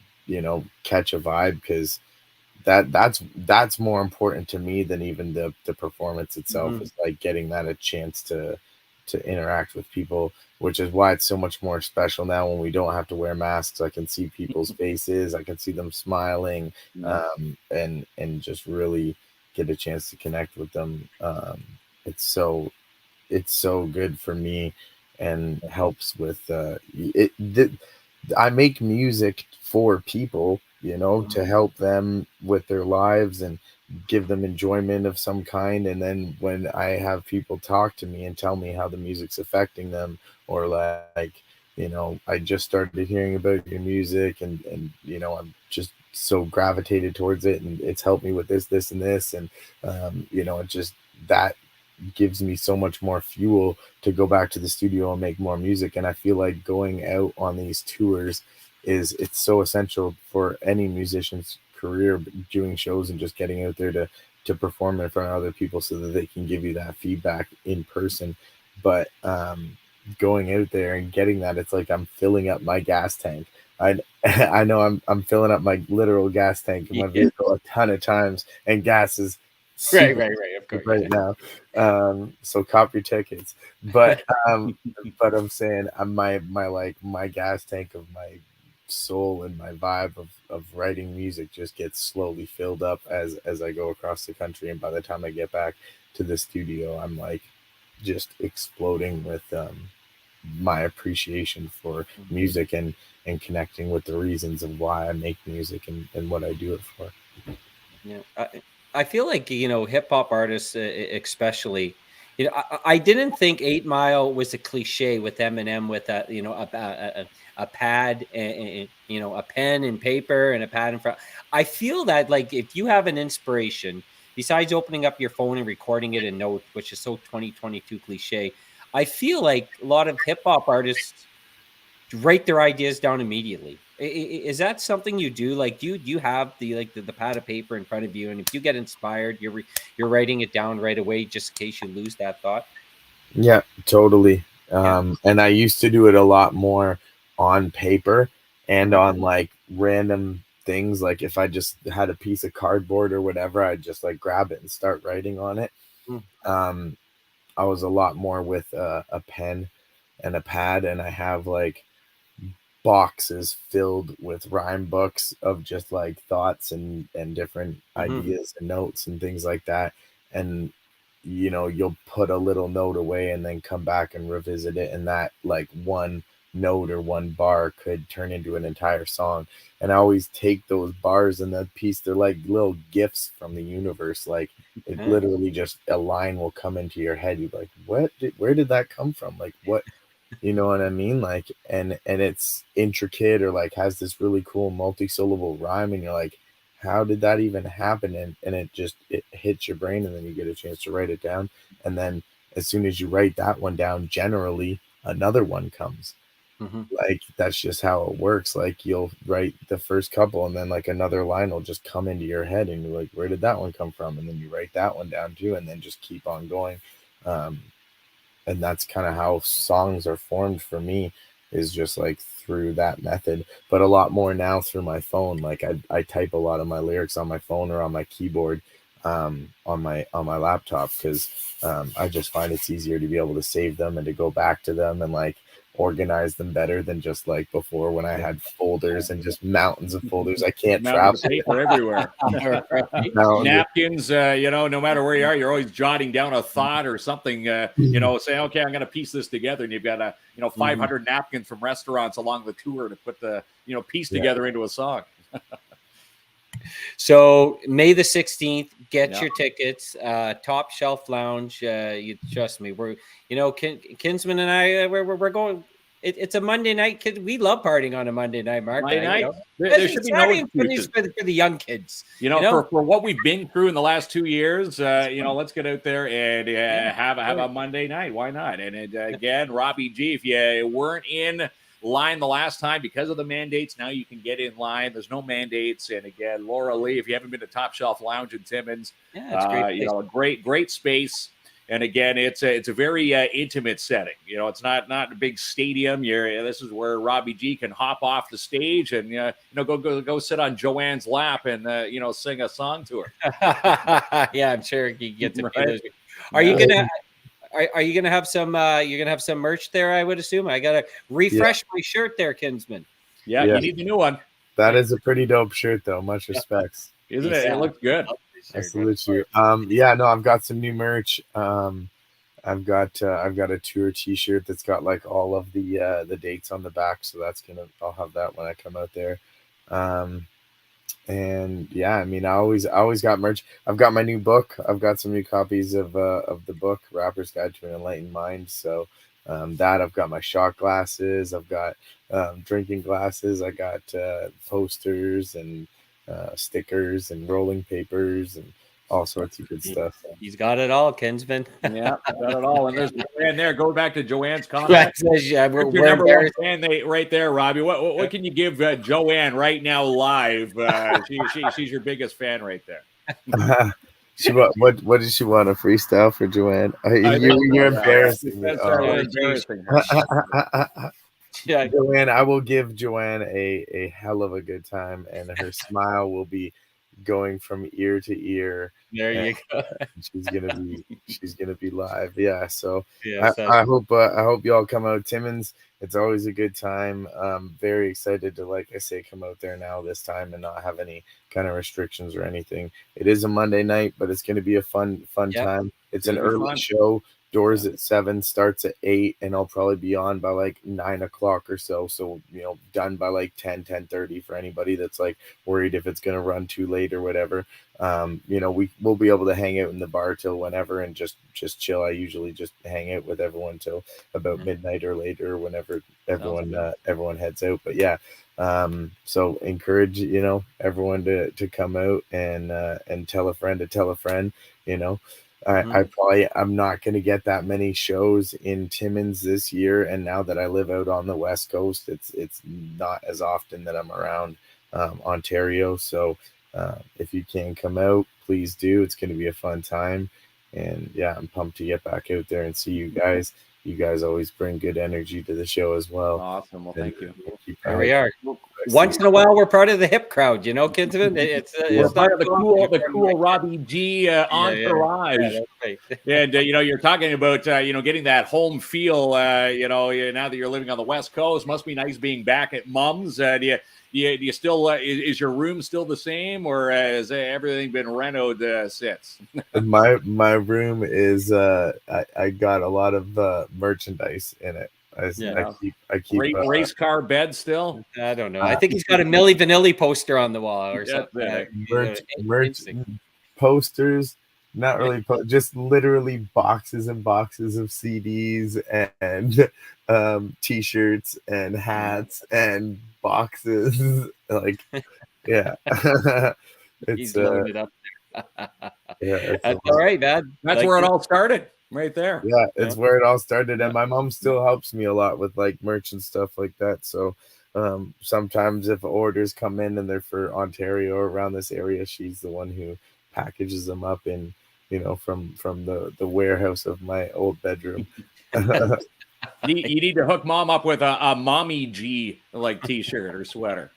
catch a vibe, because that's more important to me than even the performance itself. Mhm. It's like getting that a chance to interact with people, which is why it's so much more special now when we don't have to wear masks. I can see people's faces, I can see them smiling, Yeah. and just really get a chance to connect with them. It's so it's so good for me, and helps with I make music for people, to help them with their lives and give them enjoyment of some kind. And then when I have people talk to me and tell me how the music's affecting them, or like, I just started hearing about your music, and I'm just so gravitated towards it, and it's helped me with this and this, and it just that gives me so much more fuel to go back to the studio and make more music. And I feel like going out on these tours it's so essential for any musician's career, doing shows and just getting out there to perform in front of other people so that they can give you that feedback in person. But going out there and getting that, it's like I'm filling up my gas tank. I I know I'm filling up my literal gas tank in my Yeah. vehicle a ton of times, and gas is Right, super right, right. Of course. right now. So cop your tickets. But but I'm saying, my gas tank of my soul and my vibe of writing music just gets slowly filled up as I go across the country. And by the time I get back to the studio, I'm like just exploding with my appreciation for music, and connecting with the reasons of why I make music, and what I do it for. Yeah, I feel like hip hop artists, especially. I didn't think 8 Mile was a cliche with Eminem with a pad and a pen and paper and a pad in front. I feel that, like, if you have an inspiration, besides opening up your phone and recording it in notes, which is so 2022 cliche, I feel like a lot of hip hop artists write their ideas down immediately. Is that something you do? Like, do you have the pad of paper in front of you, and if you get inspired, you're writing it down right away, just in case you lose that thought? Yeah, totally. Yeah. And I used to do it a lot more on paper and Mhm. on like random things. Like, if I just had a piece of cardboard or whatever, I'd just like grab it and start writing on it. Mm. Um, I was a lot more with a pen and a pad, and I have like boxes filled with rhyme books of just like thoughts and different Mhm. ideas and notes and things like that. And you'll put a little note away and then come back and revisit it, and that like one note or one bar could turn into an entire song. And I always take those bars and that piece, they're like little gifts from the universe. Like, it Yeah. literally just a line will come into your head. You're like, where did that come from? Like, what, you know what I mean? Like, and it's intricate, or like has this really cool multi-syllable rhyme, and you're like, how did that even happen? And it hits your brain, and then you get a chance to write it down. And then as soon as you write that one down, generally another one comes. Mhm. Like, that's just how it works. Like, you'll write the first couple, and then like another line will just come into your head, and you're like, where did that one come from? And then you write that one down too, and then just keep on going. Um, and that's kind of how songs are formed for me, is just like through that method. But a lot more now through my phone. Like, I type a lot of my lyrics on my phone or on my keyboard, on my laptop, because I just find it's easier to be able to save them and to go back to them and like organize them better than just like before, when I had folders and just mountains of folders. I can't Mountain of travel paper everywhere. Right. now. Napkins, no matter where you are, you're always jotting down a thought or something, saying, okay, I'm going to piece this together. And you've got, Mhm. 500 napkins from restaurants along the tour to put the, piece Yeah. together into a song. So May the 16th, get Yeah. your tickets. Top Shelf Lounge. You trust me. We're Kinsman and I. We're going. it's a Monday night kid. We love partying on a Monday night, Mark. Monday night. You know? There should be no Saturday and Sundays excuses. for the young kids. You know, for what we've been through in the last 2 years, you know, let's get out there and have a Monday night. Why not? And again, Robbie G, if you weren't in line the last time because of the mandates, now you can get in line. There's no mandates. And again, Laura Lee, if you haven't been to Top Shelf Lounge in Timmins, it's great. You know, a great space. And again, it's a very intimate setting. You know, it's not a big stadium. This is where Robbie G can hop off the stage and you know go sit on Joanne's lap and you know sing a song to her. Yeah, I'm sure he gets it. Right. Are you gonna have some? You're gonna have some merch there, I would assume. I gotta refresh my shirt there, Kinsman. Yeah, you need the new one. That is a pretty dope shirt, though. Much respects, isn't it? It looks good. I salute you. Yeah, no, I've got some new merch. I've got a tour T-shirt that's got like all of the dates on the back, so I'll have that when I come out there. And yeah, I mean, I always got merch. I've got my new book. I've got some new copies of the book, Rapper's Guide to an Enlightened Mind. So that I've got my shot glasses. I've got drinking glasses. I got posters and stickers and rolling papers and all sorts of good stuff. He's got it all, Kinsman. Yeah, got it all. And there's Joanne there. Go back to Joanne's comment. We're number one fan right there, Robbie. What can you give Joanne right now live? She's your biggest fan right there. What did she want, a freestyle for Joanne? You're embarrassing me. Embarrassing. Yeah, Joanne, I will give Joanne a hell of a good time, and her smile will be going from ear to ear. There you go. She's gonna be live. Yeah. So yeah, I hope y'all come out. Timmins, it's always a good time. Very excited to, like I say, come out there now this time and not have any kind of restrictions or anything. It is a Monday night, but it's gonna be a fun time. It's an early show. Doors at 7, starts at 8, and I'll probably be on by like 9 o'clock or so. So, you know, done by like 10:30 for anybody that's like worried if it's going to run too late or whatever. You know, we'll be able to hang out in the bar till whenever and just chill. I usually just hang out with everyone till about midnight or later, whenever everyone heads out. But yeah, so encourage, you know, everyone to come out and tell a friend to tell a friend, you know. I'm not going to get that many shows in Timmins this year, and now that I live out on the West Coast, it's not as often that I'm around Ontario. So if you can come out, please do. It's going to be a fun time, and yeah, I'm pumped to get back out there and see you guys. You guys always bring good energy to the show as well. Awesome. Well, thank you. Here we are. Once in a while, we're part of the hip crowd, you know, Kinsman. It's part of the cool Robbie G entourage. Yeah, that's right. And you know, you're talking about you know, getting that home feel. You know, now that you're living on the West Coast, must be nice being back at Mum's. Do you still is your room still the same, or has everything been renoed since? My room is I got a lot of merchandise in it. I keep race car bed still. I don't know. I think he's got a Milli Vanilli poster on the wall or something. Merch posters, not really, just literally boxes and boxes of CDs and T-shirts and hats and boxes. Like, yeah, he's loaded up there. Yeah, that's all right, man. That's where it all started. Right there. Yeah, it's where it all started. And my mom still helps me a lot with like merch and stuff like that. So sometimes if orders come in and they're for Ontario or around this area, she's the one who packages them up in, you know, from the warehouse of my old bedroom. You need to hook mom up with a Mommy G like t-shirt or sweater.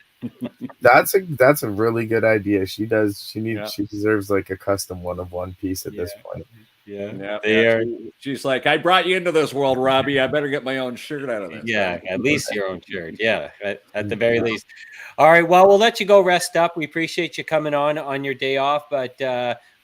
That's a really good idea. She deserves like a custom one piece at this point. Yeah. She's like, I brought you into this world, Robbie. I better get my own shirt out of this. Yeah, at least your own shirt. Yeah, at the very least. All right. Well, we'll let you go rest up. We appreciate you coming on your day off, but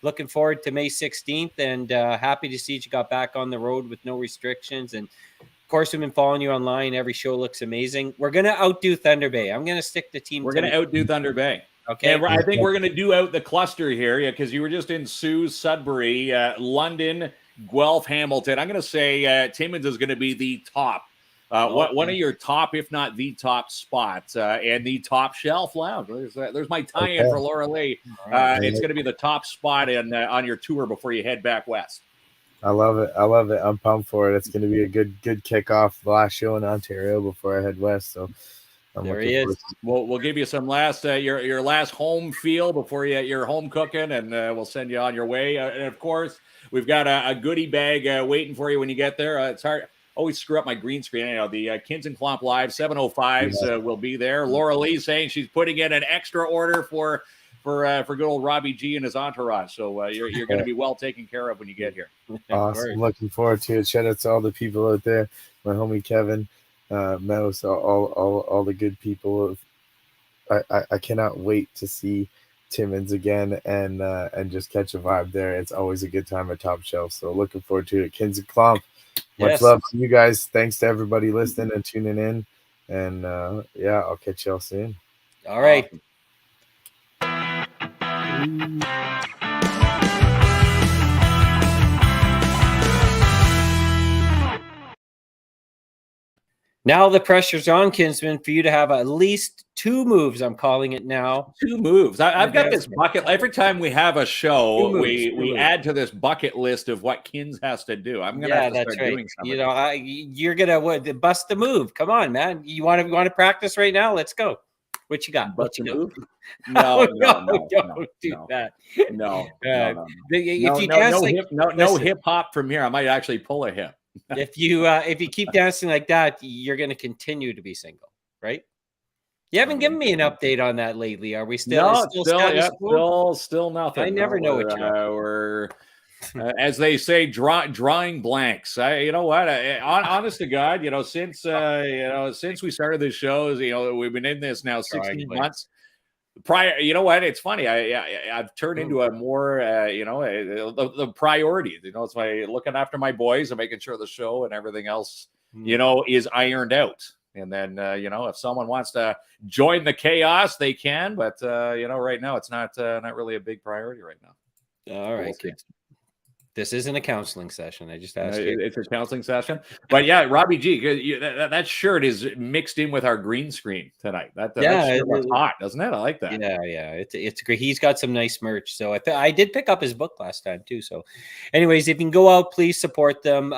looking forward to May 16th and happy to see you got back on the road with no restrictions. And of course, we've been following you online. Every show looks amazing. We're going to outdo Thunder Bay. I'm going to stick to team. We're going to outdo Thunder Bay. Okay. And I think we're going to do out the cluster here, because you were just in Sault, Sudbury, London, Guelph, Hamilton. I'm going to say Timmins is going to be the top One of your top, if not the top spots, and the top shelf lounge. There's my tie-in for Laura Lee. It's going to be the top spot on your tour before you head back west. I love it. I'm pumped for it. It's going to be a good kickoff. The last show in Ontario before I head west. So there he is. We'll give you some last your last home feel before you're home cooking, and we'll send you on your way. And of course, we've got a goodie bag waiting for you when you get there. It's hard. Always screw up my green screen. You know, the KINZ and KLOMP Live 705s will be there. Laura Lee saying she's putting in an extra order for good old Robbie G and his entourage. So you're going to be well taken care of when you get here. Awesome. Looking forward to it. Shout out to all the people out there. My homie Kevin, Mouse, all the good people. I cannot wait to see Timmins again and just catch a vibe there. It's always a good time at Top Shelf. So looking forward to it. KINZ and KLOMP. Much love to you guys. Thanks to everybody listening and tuning in. And I'll catch y'all soon. All right. Now the pressure's on, Kinsman, for you to have at least 2 moves. I'm calling it now. 2 moves. I've got this bucket. Every time we have a show, we add to this bucket list of what KINZ has to do. I'm going to have to start doing something. You know, you're going to bust the move. Come on, man. You want to practice right now? Let's go. What you got? Bust what you move? do? No, don't do that. No. No hip hop from here. I might actually pull a hip. If you keep dancing like that, you're going to continue to be single, right? You haven't given me an update on that lately. Are we still still nothing? I never know what we're as they say, drawing blanks. You know what? Honest to God, since we started this show, we've been in this now 16 months. Prior, you know what? It's funny. I've turned into a more, the priorities. It's my looking after my boys and making sure the show and everything else, is ironed out. And then, if someone wants to join the chaos, they can. But right now, it's not really a big priority right now. All right. This isn't a counseling session. I just asked you. It's a counseling session. But yeah, Robbie G, that shirt is mixed in with our green screen tonight. That shirt looks hot, doesn't it? I like that. Yeah. It's great. He's got some nice merch. So I did pick up his book last time too. So anyways, if you can go out, please support them.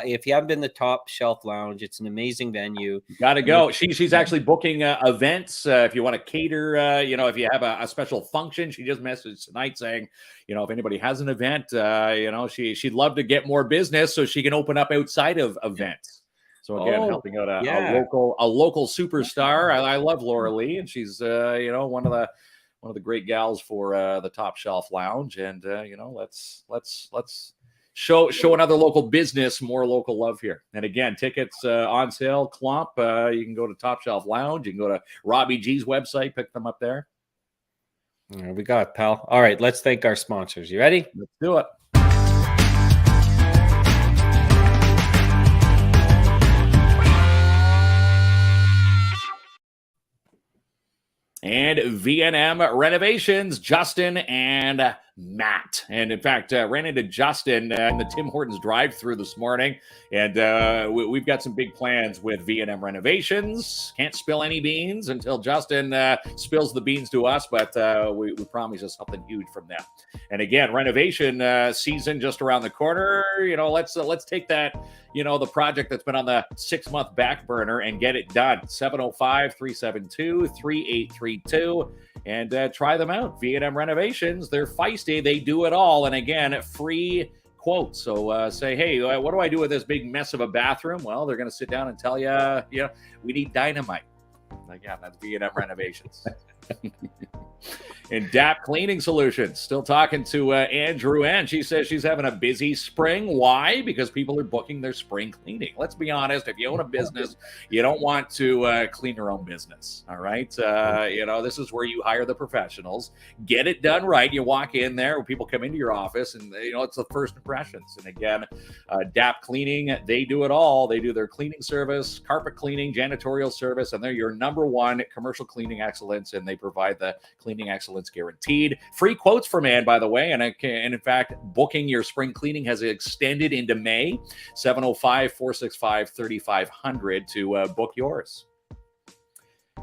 If you haven't been to the Top Shelf Lounge, it's an amazing venue. Got to go. She's actually booking events. If you want to cater, if you have a special function, she just messaged tonight saying, if anybody has an event, she'd love to get more business so she can open up outside of events. So again, helping out a local superstar. I love Laura Lee, and she's one of the great gals for the Top Shelf Lounge. And let's show another local business more local love here. And again, tickets on sale. KLOMP. You can go to Top Shelf Lounge. You can go to Robbie G's website, pick them up there. We got it, pal. All right, let's thank our sponsors. You ready? Let's do it. And VNM Renovations, Justin and Matt. And in fact, ran into Justin in the Tim Hortons drive-through this morning. And we've got some big plans with V&M Renovations. Can't spill any beans until Justin spills the beans to us, but we promise you something huge from them. And again, renovation season just around the corner. Let's take that, the project that's been on the 6-month back burner and get it done. 705-372-3832. And try them out. V&M Renovations, they're feisty. They do it all. And again, free quotes. So say, hey, what do I do with this big mess of a bathroom? Well, they're going to sit down and tell you, we need dynamite. Like, yeah, that's V&M Renovations. And DAP Cleaning Solutions. Still talking to Andrew Ann. She says she's having a busy spring. Why? Because people are booking their spring cleaning. Let's be honest. If you own a business, you don't want to clean your own business. All right. This is where you hire the professionals. Get it done right. You walk in there when people come into your office and, it's the first impressions. And again, DAP Cleaning, they do it all. They do their cleaning service, carpet cleaning, janitorial service, and they're your #1 commercial cleaning excellence. And they provide the cleaning excellence that's guaranteed. Free quotes from Ann, by the way. And in fact, booking your spring cleaning has extended into May. 705-465-3500 to book yours.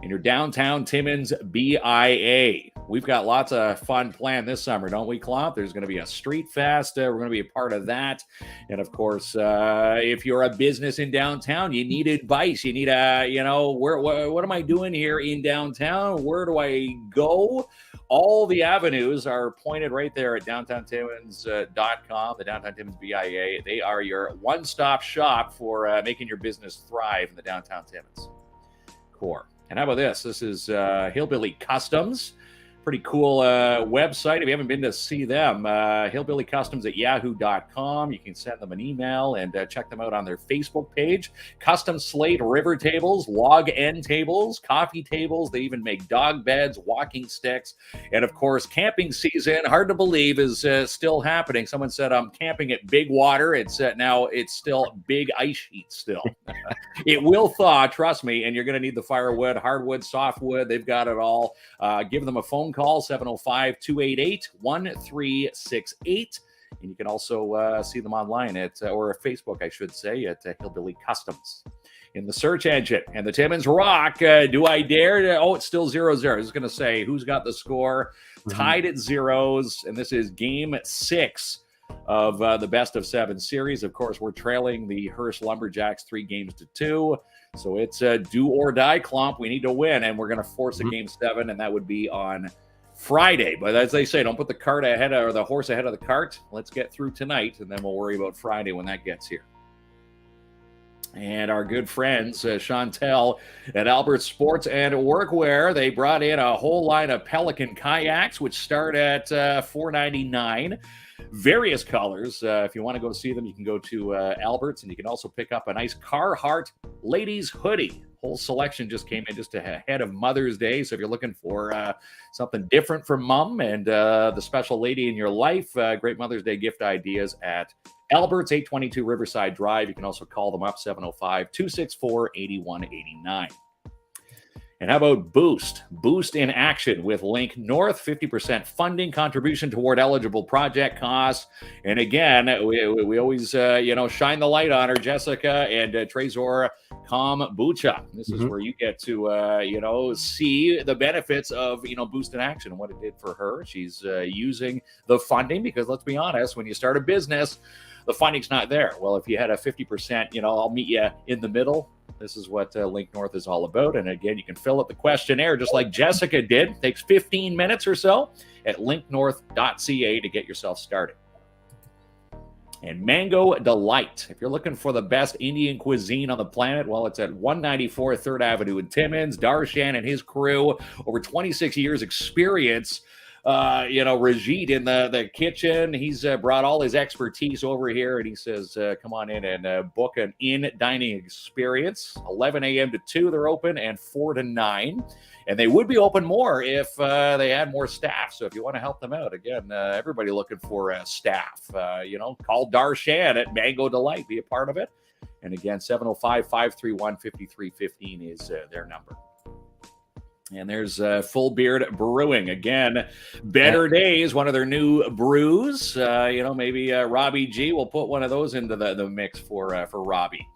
In your downtown Timmins BIA. We've got lots of fun planned this summer, don't we, Klomp? There's going to be a street fest. We're going to be a part of that. And of course, if you're a business in downtown, you need advice. You need what am I doing here in downtown? Where do I go? All the avenues are pointed right there at downtowntimmins.com, the Downtown Timmins BIA. They are your one-stop shop for making your business thrive in the downtown Timmins core. And how about this? This is Hillbilly Customs. Pretty cool website. If you haven't been to see them, Hillbilly Customs at yahoo.com. You can send them an email and check them out on their Facebook page. Custom slate river tables, log end tables, coffee tables. They even make dog beds, walking sticks. And of course, camping season, hard to believe, is still happening. Someone said I'm camping at Big Water. It's now it's still big ice sheets still. It will thaw, trust me, and you're going to need the firewood, hardwood, softwood. They've got it all. Give them a phone call, 705-288-1368. And you can also see them online or Facebook, I should say, at Hillbilly Customs. In the search engine and the Timmins Rock, do I dare to? Oh, it's still 0-0. I was going to say, who's got the score? Tied at zeros, and this is game 6 of the best of 7 series. Of course, we're trailing the Hearst Lumberjacks 3-2. So it's do or die, Klomp. We need to win, and we're going to force a game 7, and that would be on Friday. But as they say, don't put the cart ahead or the horse ahead of the cart. Let's get through tonight, and then we'll worry about Friday when that gets here. And our good friends, Chantel at Albert Sports and Workwear, they brought in a whole line of Pelican kayaks, which start at $4.99. Various colors. If you want to go see them, you can go to Albert's, and you can also pick up a nice Carhartt ladies hoodie. Whole selection just came in just ahead of Mother's Day. So if you're looking for something different from mom and the special lady in your life, great Mother's Day gift ideas at Albert's, 822 Riverside Drive. You can also call them up, 705-264-8189. And how about Boost? Boost in action with Link North, 50% funding contribution toward eligible project costs. And again, we always, shine the light on her, Jessica and Trezor Kombucha. This is where you get to, see the benefits of, Boost in action and what it did for her. She's using the funding because, let's be honest, when you start a business, the funding's not there. Well, if you had a 50%, I'll meet you in the middle. This is what Link North is all about. And again, you can fill out the questionnaire just like Jessica did. It takes 15 minutes or so at linknorth.ca to get yourself started. And Mango Delight. If you're looking for the best Indian cuisine on the planet, well, it's at 194 3rd Avenue in Timmins. Darshan and his crew, over 26 years experience. Rajit in the kitchen. He's brought all his expertise over here, and he says, come on in and book an in-dining experience. 11 a.m. to 2 they're open, and 4 to 9. And they would be open more if they had more staff. So if you want to help them out, again, everybody looking for staff, call Darshan at Mango Delight. Be a part of it. And again, 705-531-5315 is their number. And there's Full Beard Brewing. Again, Better Days, one of their new brews. Maybe Robbie G will put one of those into the mix for Robbie.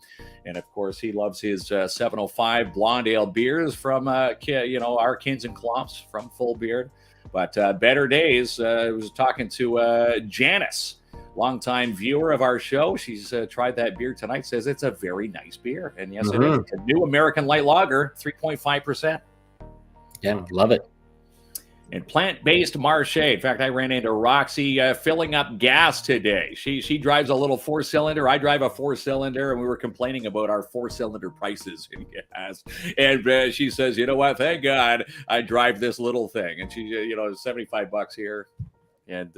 And, of course, he loves his 705 Blonde Ale beers from, our KINZ and KLOMP from Full Beard. But Better Days, I was talking to Janice, longtime viewer of our show. She's tried that beer tonight, says it's a very nice beer. And, yes, it is. It's a new American light lager, 3.5%. Yeah, love it. And plant-based Marche. In fact, I ran into Roxy filling up gas today. She drives a little 4-cylinder. I drive a 4-cylinder, and we were complaining about our 4-cylinder prices in gas. And she says, you know what? Thank God I drive this little thing. And she, $75 here. And,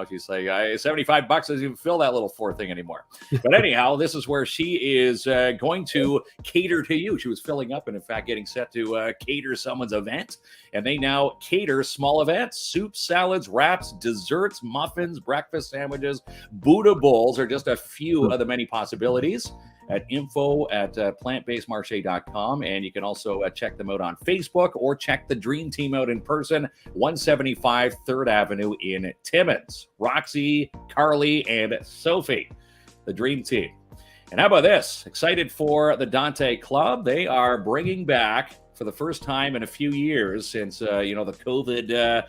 she's like, $75 doesn't even fill that little 4 thing anymore. But anyhow, this is where she is going to cater to you. She was filling up and, in fact, getting set to cater someone's event. And they now cater small events, soups, salads, wraps, desserts, muffins, breakfast sandwiches. Buddha bowls are just a few of the many possibilities. at info@plantbasedmarche.com. And you can also check them out on Facebook or check the Dream Team out in person, 175 3rd Avenue in Timmins. Roxy, Carly, and Sophie, the Dream Team. And how about this? Excited for the Dante Club. They are bringing back, for the first time in a few years since, the COVID,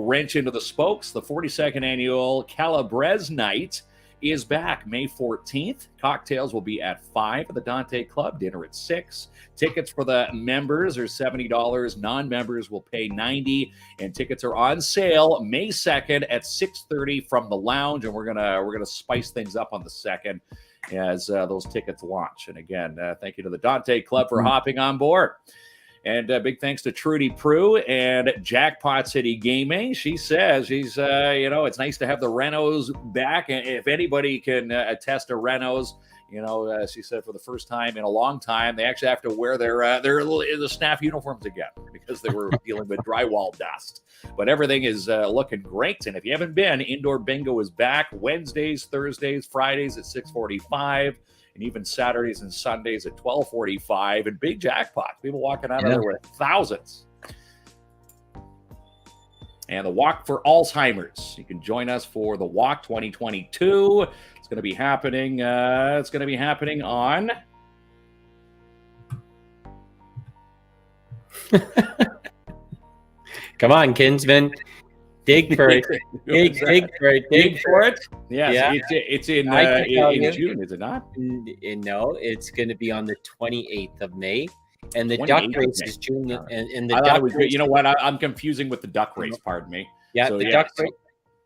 wrench into the spokes, the 42nd annual Calabrese Night is back May 14th. Cocktails will be at 5 at the Dante Club, dinner at 6. Tickets for the members are $70. Non-members will pay $90, and tickets are on sale May 2nd at 6:30 from the lounge, and we're gonna spice things up on the 2nd as those tickets launch. And again, thank you to the Dante Club for hopping on board. And big thanks to Trudy Prue and Jackpot City Gaming. She says it's nice to have the Renos back. And if anybody can attest to Renos, she said for the first time in a long time, they actually have to wear the staff uniforms again because they were dealing with drywall dust. But everything is looking great. And if you haven't been, Indoor Bingo is back Wednesdays, Thursdays, Fridays at 6:45. And even Saturdays and Sundays at 12:45, and big jackpots. People walking out of there with thousands. And the Walk for Alzheimer's. You can join us for the Walk 2022. It's going to be happening. It's going to be happening on. Come on, Kinsman. Dig for it. Dig for it. Dig for it. Yeah. It's in June, is it not? No, it's going to be on the 28th of May. And the duck race is June. And the duck race, you know what? I'm confusing with the duck race. Pardon me. Yeah, so,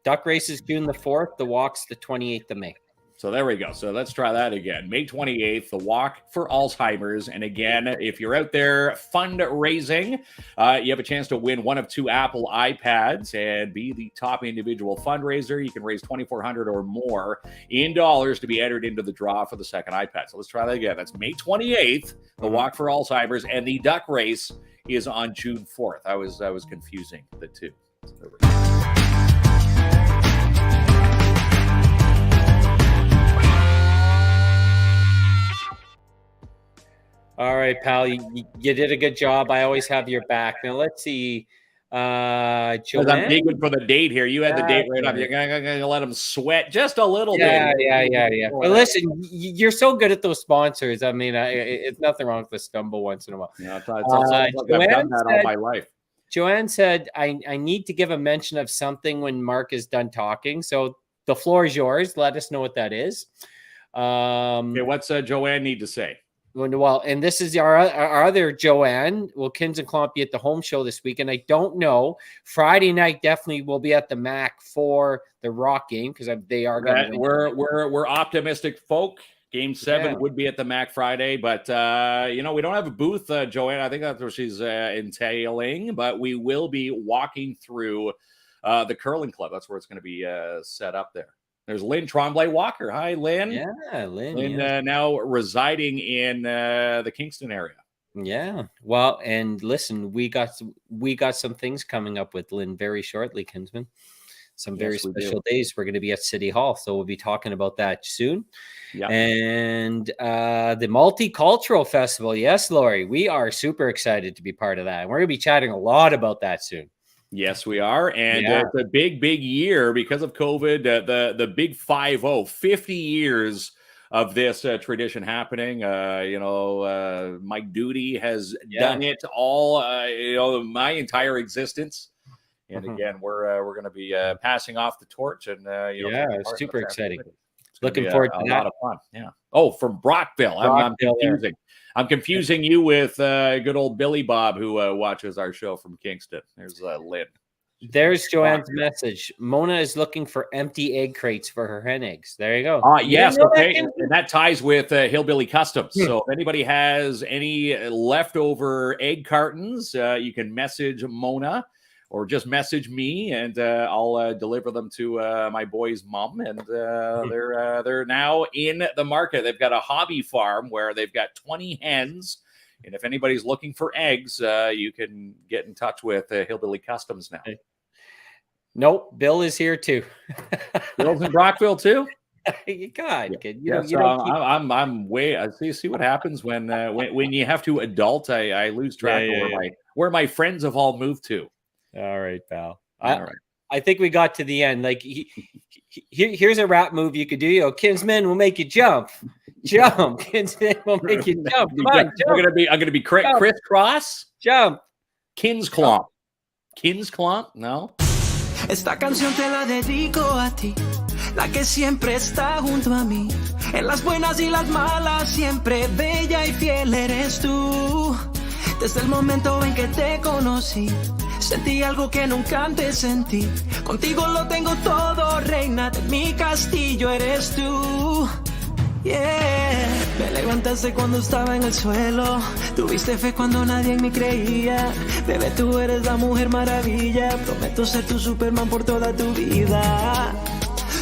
duck race is June the 4th. The walk's the 28th of May. So there we go. So let's try that again. May 28th, the Walk for Alzheimer's. And again, if you're out there fundraising, you have a chance to win one of 2 Apple iPads and be the top individual fundraiser. You can raise $2,400 or more in dollars to be entered into the draw for the second iPad. So let's try that again. That's May 28th, the Walk for Alzheimer's, and the duck race is on June 4th. I was confusing the two. All right, pal, you did a good job. I always have your back. Now, let's see. Joanne? I'm digging for the date here. You had the date right up. You're going to let them sweat just a little bit. Yeah. But listen, you're so good at those sponsors. I mean, it's nothing wrong with the stumble once in a while. Yeah, I've done that all my life. Joanne said, I need to give a mention of something when Mark is done talking. So the floor is yours. Let us know what that is. Okay, what's Joanne need to say? Well, and this is our other Joanne. Will KINZ and KLOMP be at the home show this week? And I don't know. Friday night definitely will be at the MAC for the Rock game because they are going to. We're optimistic folk. Game 7 would be at the MAC Friday, but we don't have a booth, Joanne. I think that's what she's entailing. But we will be walking through the curling club. That's where it's going to be set up there. There's Lynn Tremblay Walker. Hi, Lynn. Yeah, Lynn. Lynn now residing in the Kingston area. Yeah. Well, and listen, we got some things coming up with Lynn very shortly, Kinsman. Some very special days. We're going to be at City Hall, so we'll be talking about that soon. Yeah. And the Multicultural Festival. Yes, Lori, we are super excited to be part of that. And we're going to be chatting a lot about that soon. Yes, we are. And it's a big year because of COVID. The big 50 years of this tradition happening. Mike Duty has done it all, my entire existence. And again, we're going to be passing off the torch. And, it's super exciting. Looking forward to that. A lot of fun. Yeah. Oh, from Brockville. I'm confusing. I'm confusing you with good old Billy Bob, who watches our show from Kingston. There's Lynn. There's Joanne's message. Mona is looking for empty egg crates for her hen eggs. There you go. Yes. Okay. And that ties with Hillbilly Customs. So if anybody has any leftover egg cartons, you can message Mona or just message me, and I'll deliver them to my boy's mom. And they're now in the market. They've got a hobby farm where they've got 20 hens. And if anybody's looking for eggs, you can get in touch with Hillbilly Customs now. Nope, Bill is here too. Bill's in Brockville too? God, kid, you Yeah, don't, so don't keep, I'm way. See what happens when you have to adult. I lose track of where my friends have all moved to. All right, pal. All right. I think we got to the end. Like, here's a rap move you could do. Kinsman will make you jump. Jump. Kinsman will make you jump. Come on, jump. I'm gonna be crisscross. Jump. KINZ KLOMP. KINZ KLOMP? No. Esta canción te la dedico a ti, la que siempre está junto a mí. En las buenas y las malas, siempre bella y fiel eres tú. Desde el momento en que te conocí, sentí algo que nunca antes sentí. Contigo lo tengo todo, reina de mi castillo eres tú. Yeah. Me levantaste cuando estaba en el suelo, tuviste fe cuando nadie en mí creía. Bebé, tú eres la mujer maravilla, prometo ser tu Superman por toda tu vida.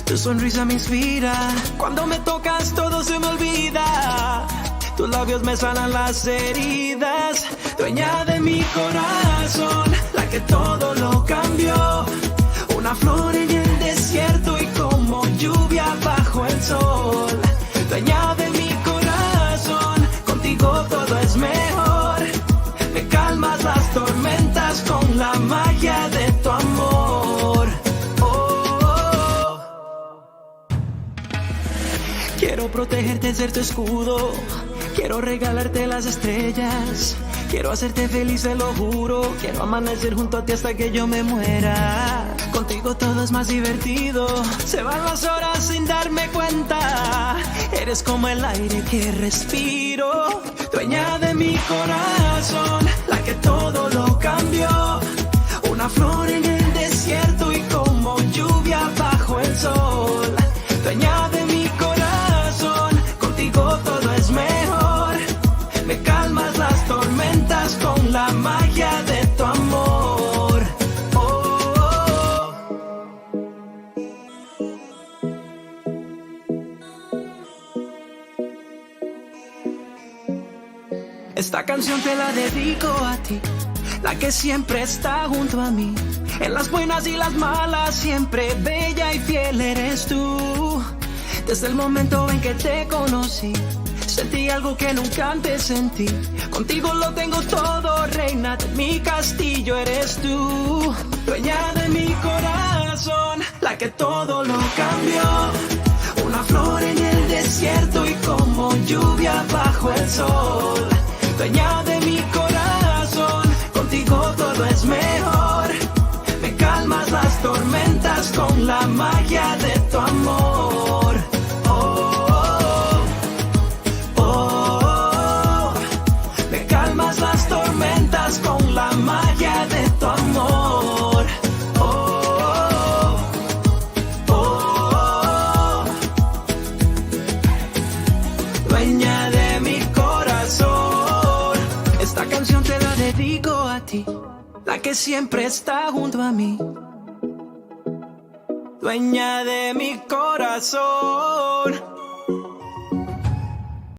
Tu sonrisa me inspira, cuando me tocas todo se me olvida. Tus labios me sanan las heridas, dueña de mi corazón, la que todo lo cambió. Una flor en el desierto y como lluvia bajo el sol. Dueña de mi corazón, contigo todo es mejor. Me calmas las tormentas con la magia de tu amor. Quiero protegerte, ser tu escudo. Quiero regalarte las estrellas. Quiero hacerte feliz, te lo juro. Quiero amanecer junto a ti hasta que yo me muera. Contigo todo es más divertido. Se van las horas sin darme cuenta. Eres como el aire que respiro. Dueña de mi corazón, la que todo lo cambió. Una flor en el desierto y como lluvia bajo el sol. Dueña de mi corazón, contigo todo es mejor. Me calmas las tormentas con la magia de tu amor. Esta canción te la dedico a ti, la que siempre está junto a mí. En las buenas y las malas, siempre bella y fiel eres tú. Desde el momento en que te conocí, sentí algo que nunca antes sentí. Contigo lo tengo todo, reina de mi castillo eres tú. Dueña de mi corazón, la que todo lo cambió. Una flor en el desierto y como lluvia bajo el sol. Dueña de mi corazón, contigo todo es mejor. Me calmas las tormentas con la magia de tu amor. Me calmas las tormentas con la magia de tu amor. Dueña de mi corazón. Esta canción te la dedico a ti, la que siempre está junto a mí. Dueña de mi corazón.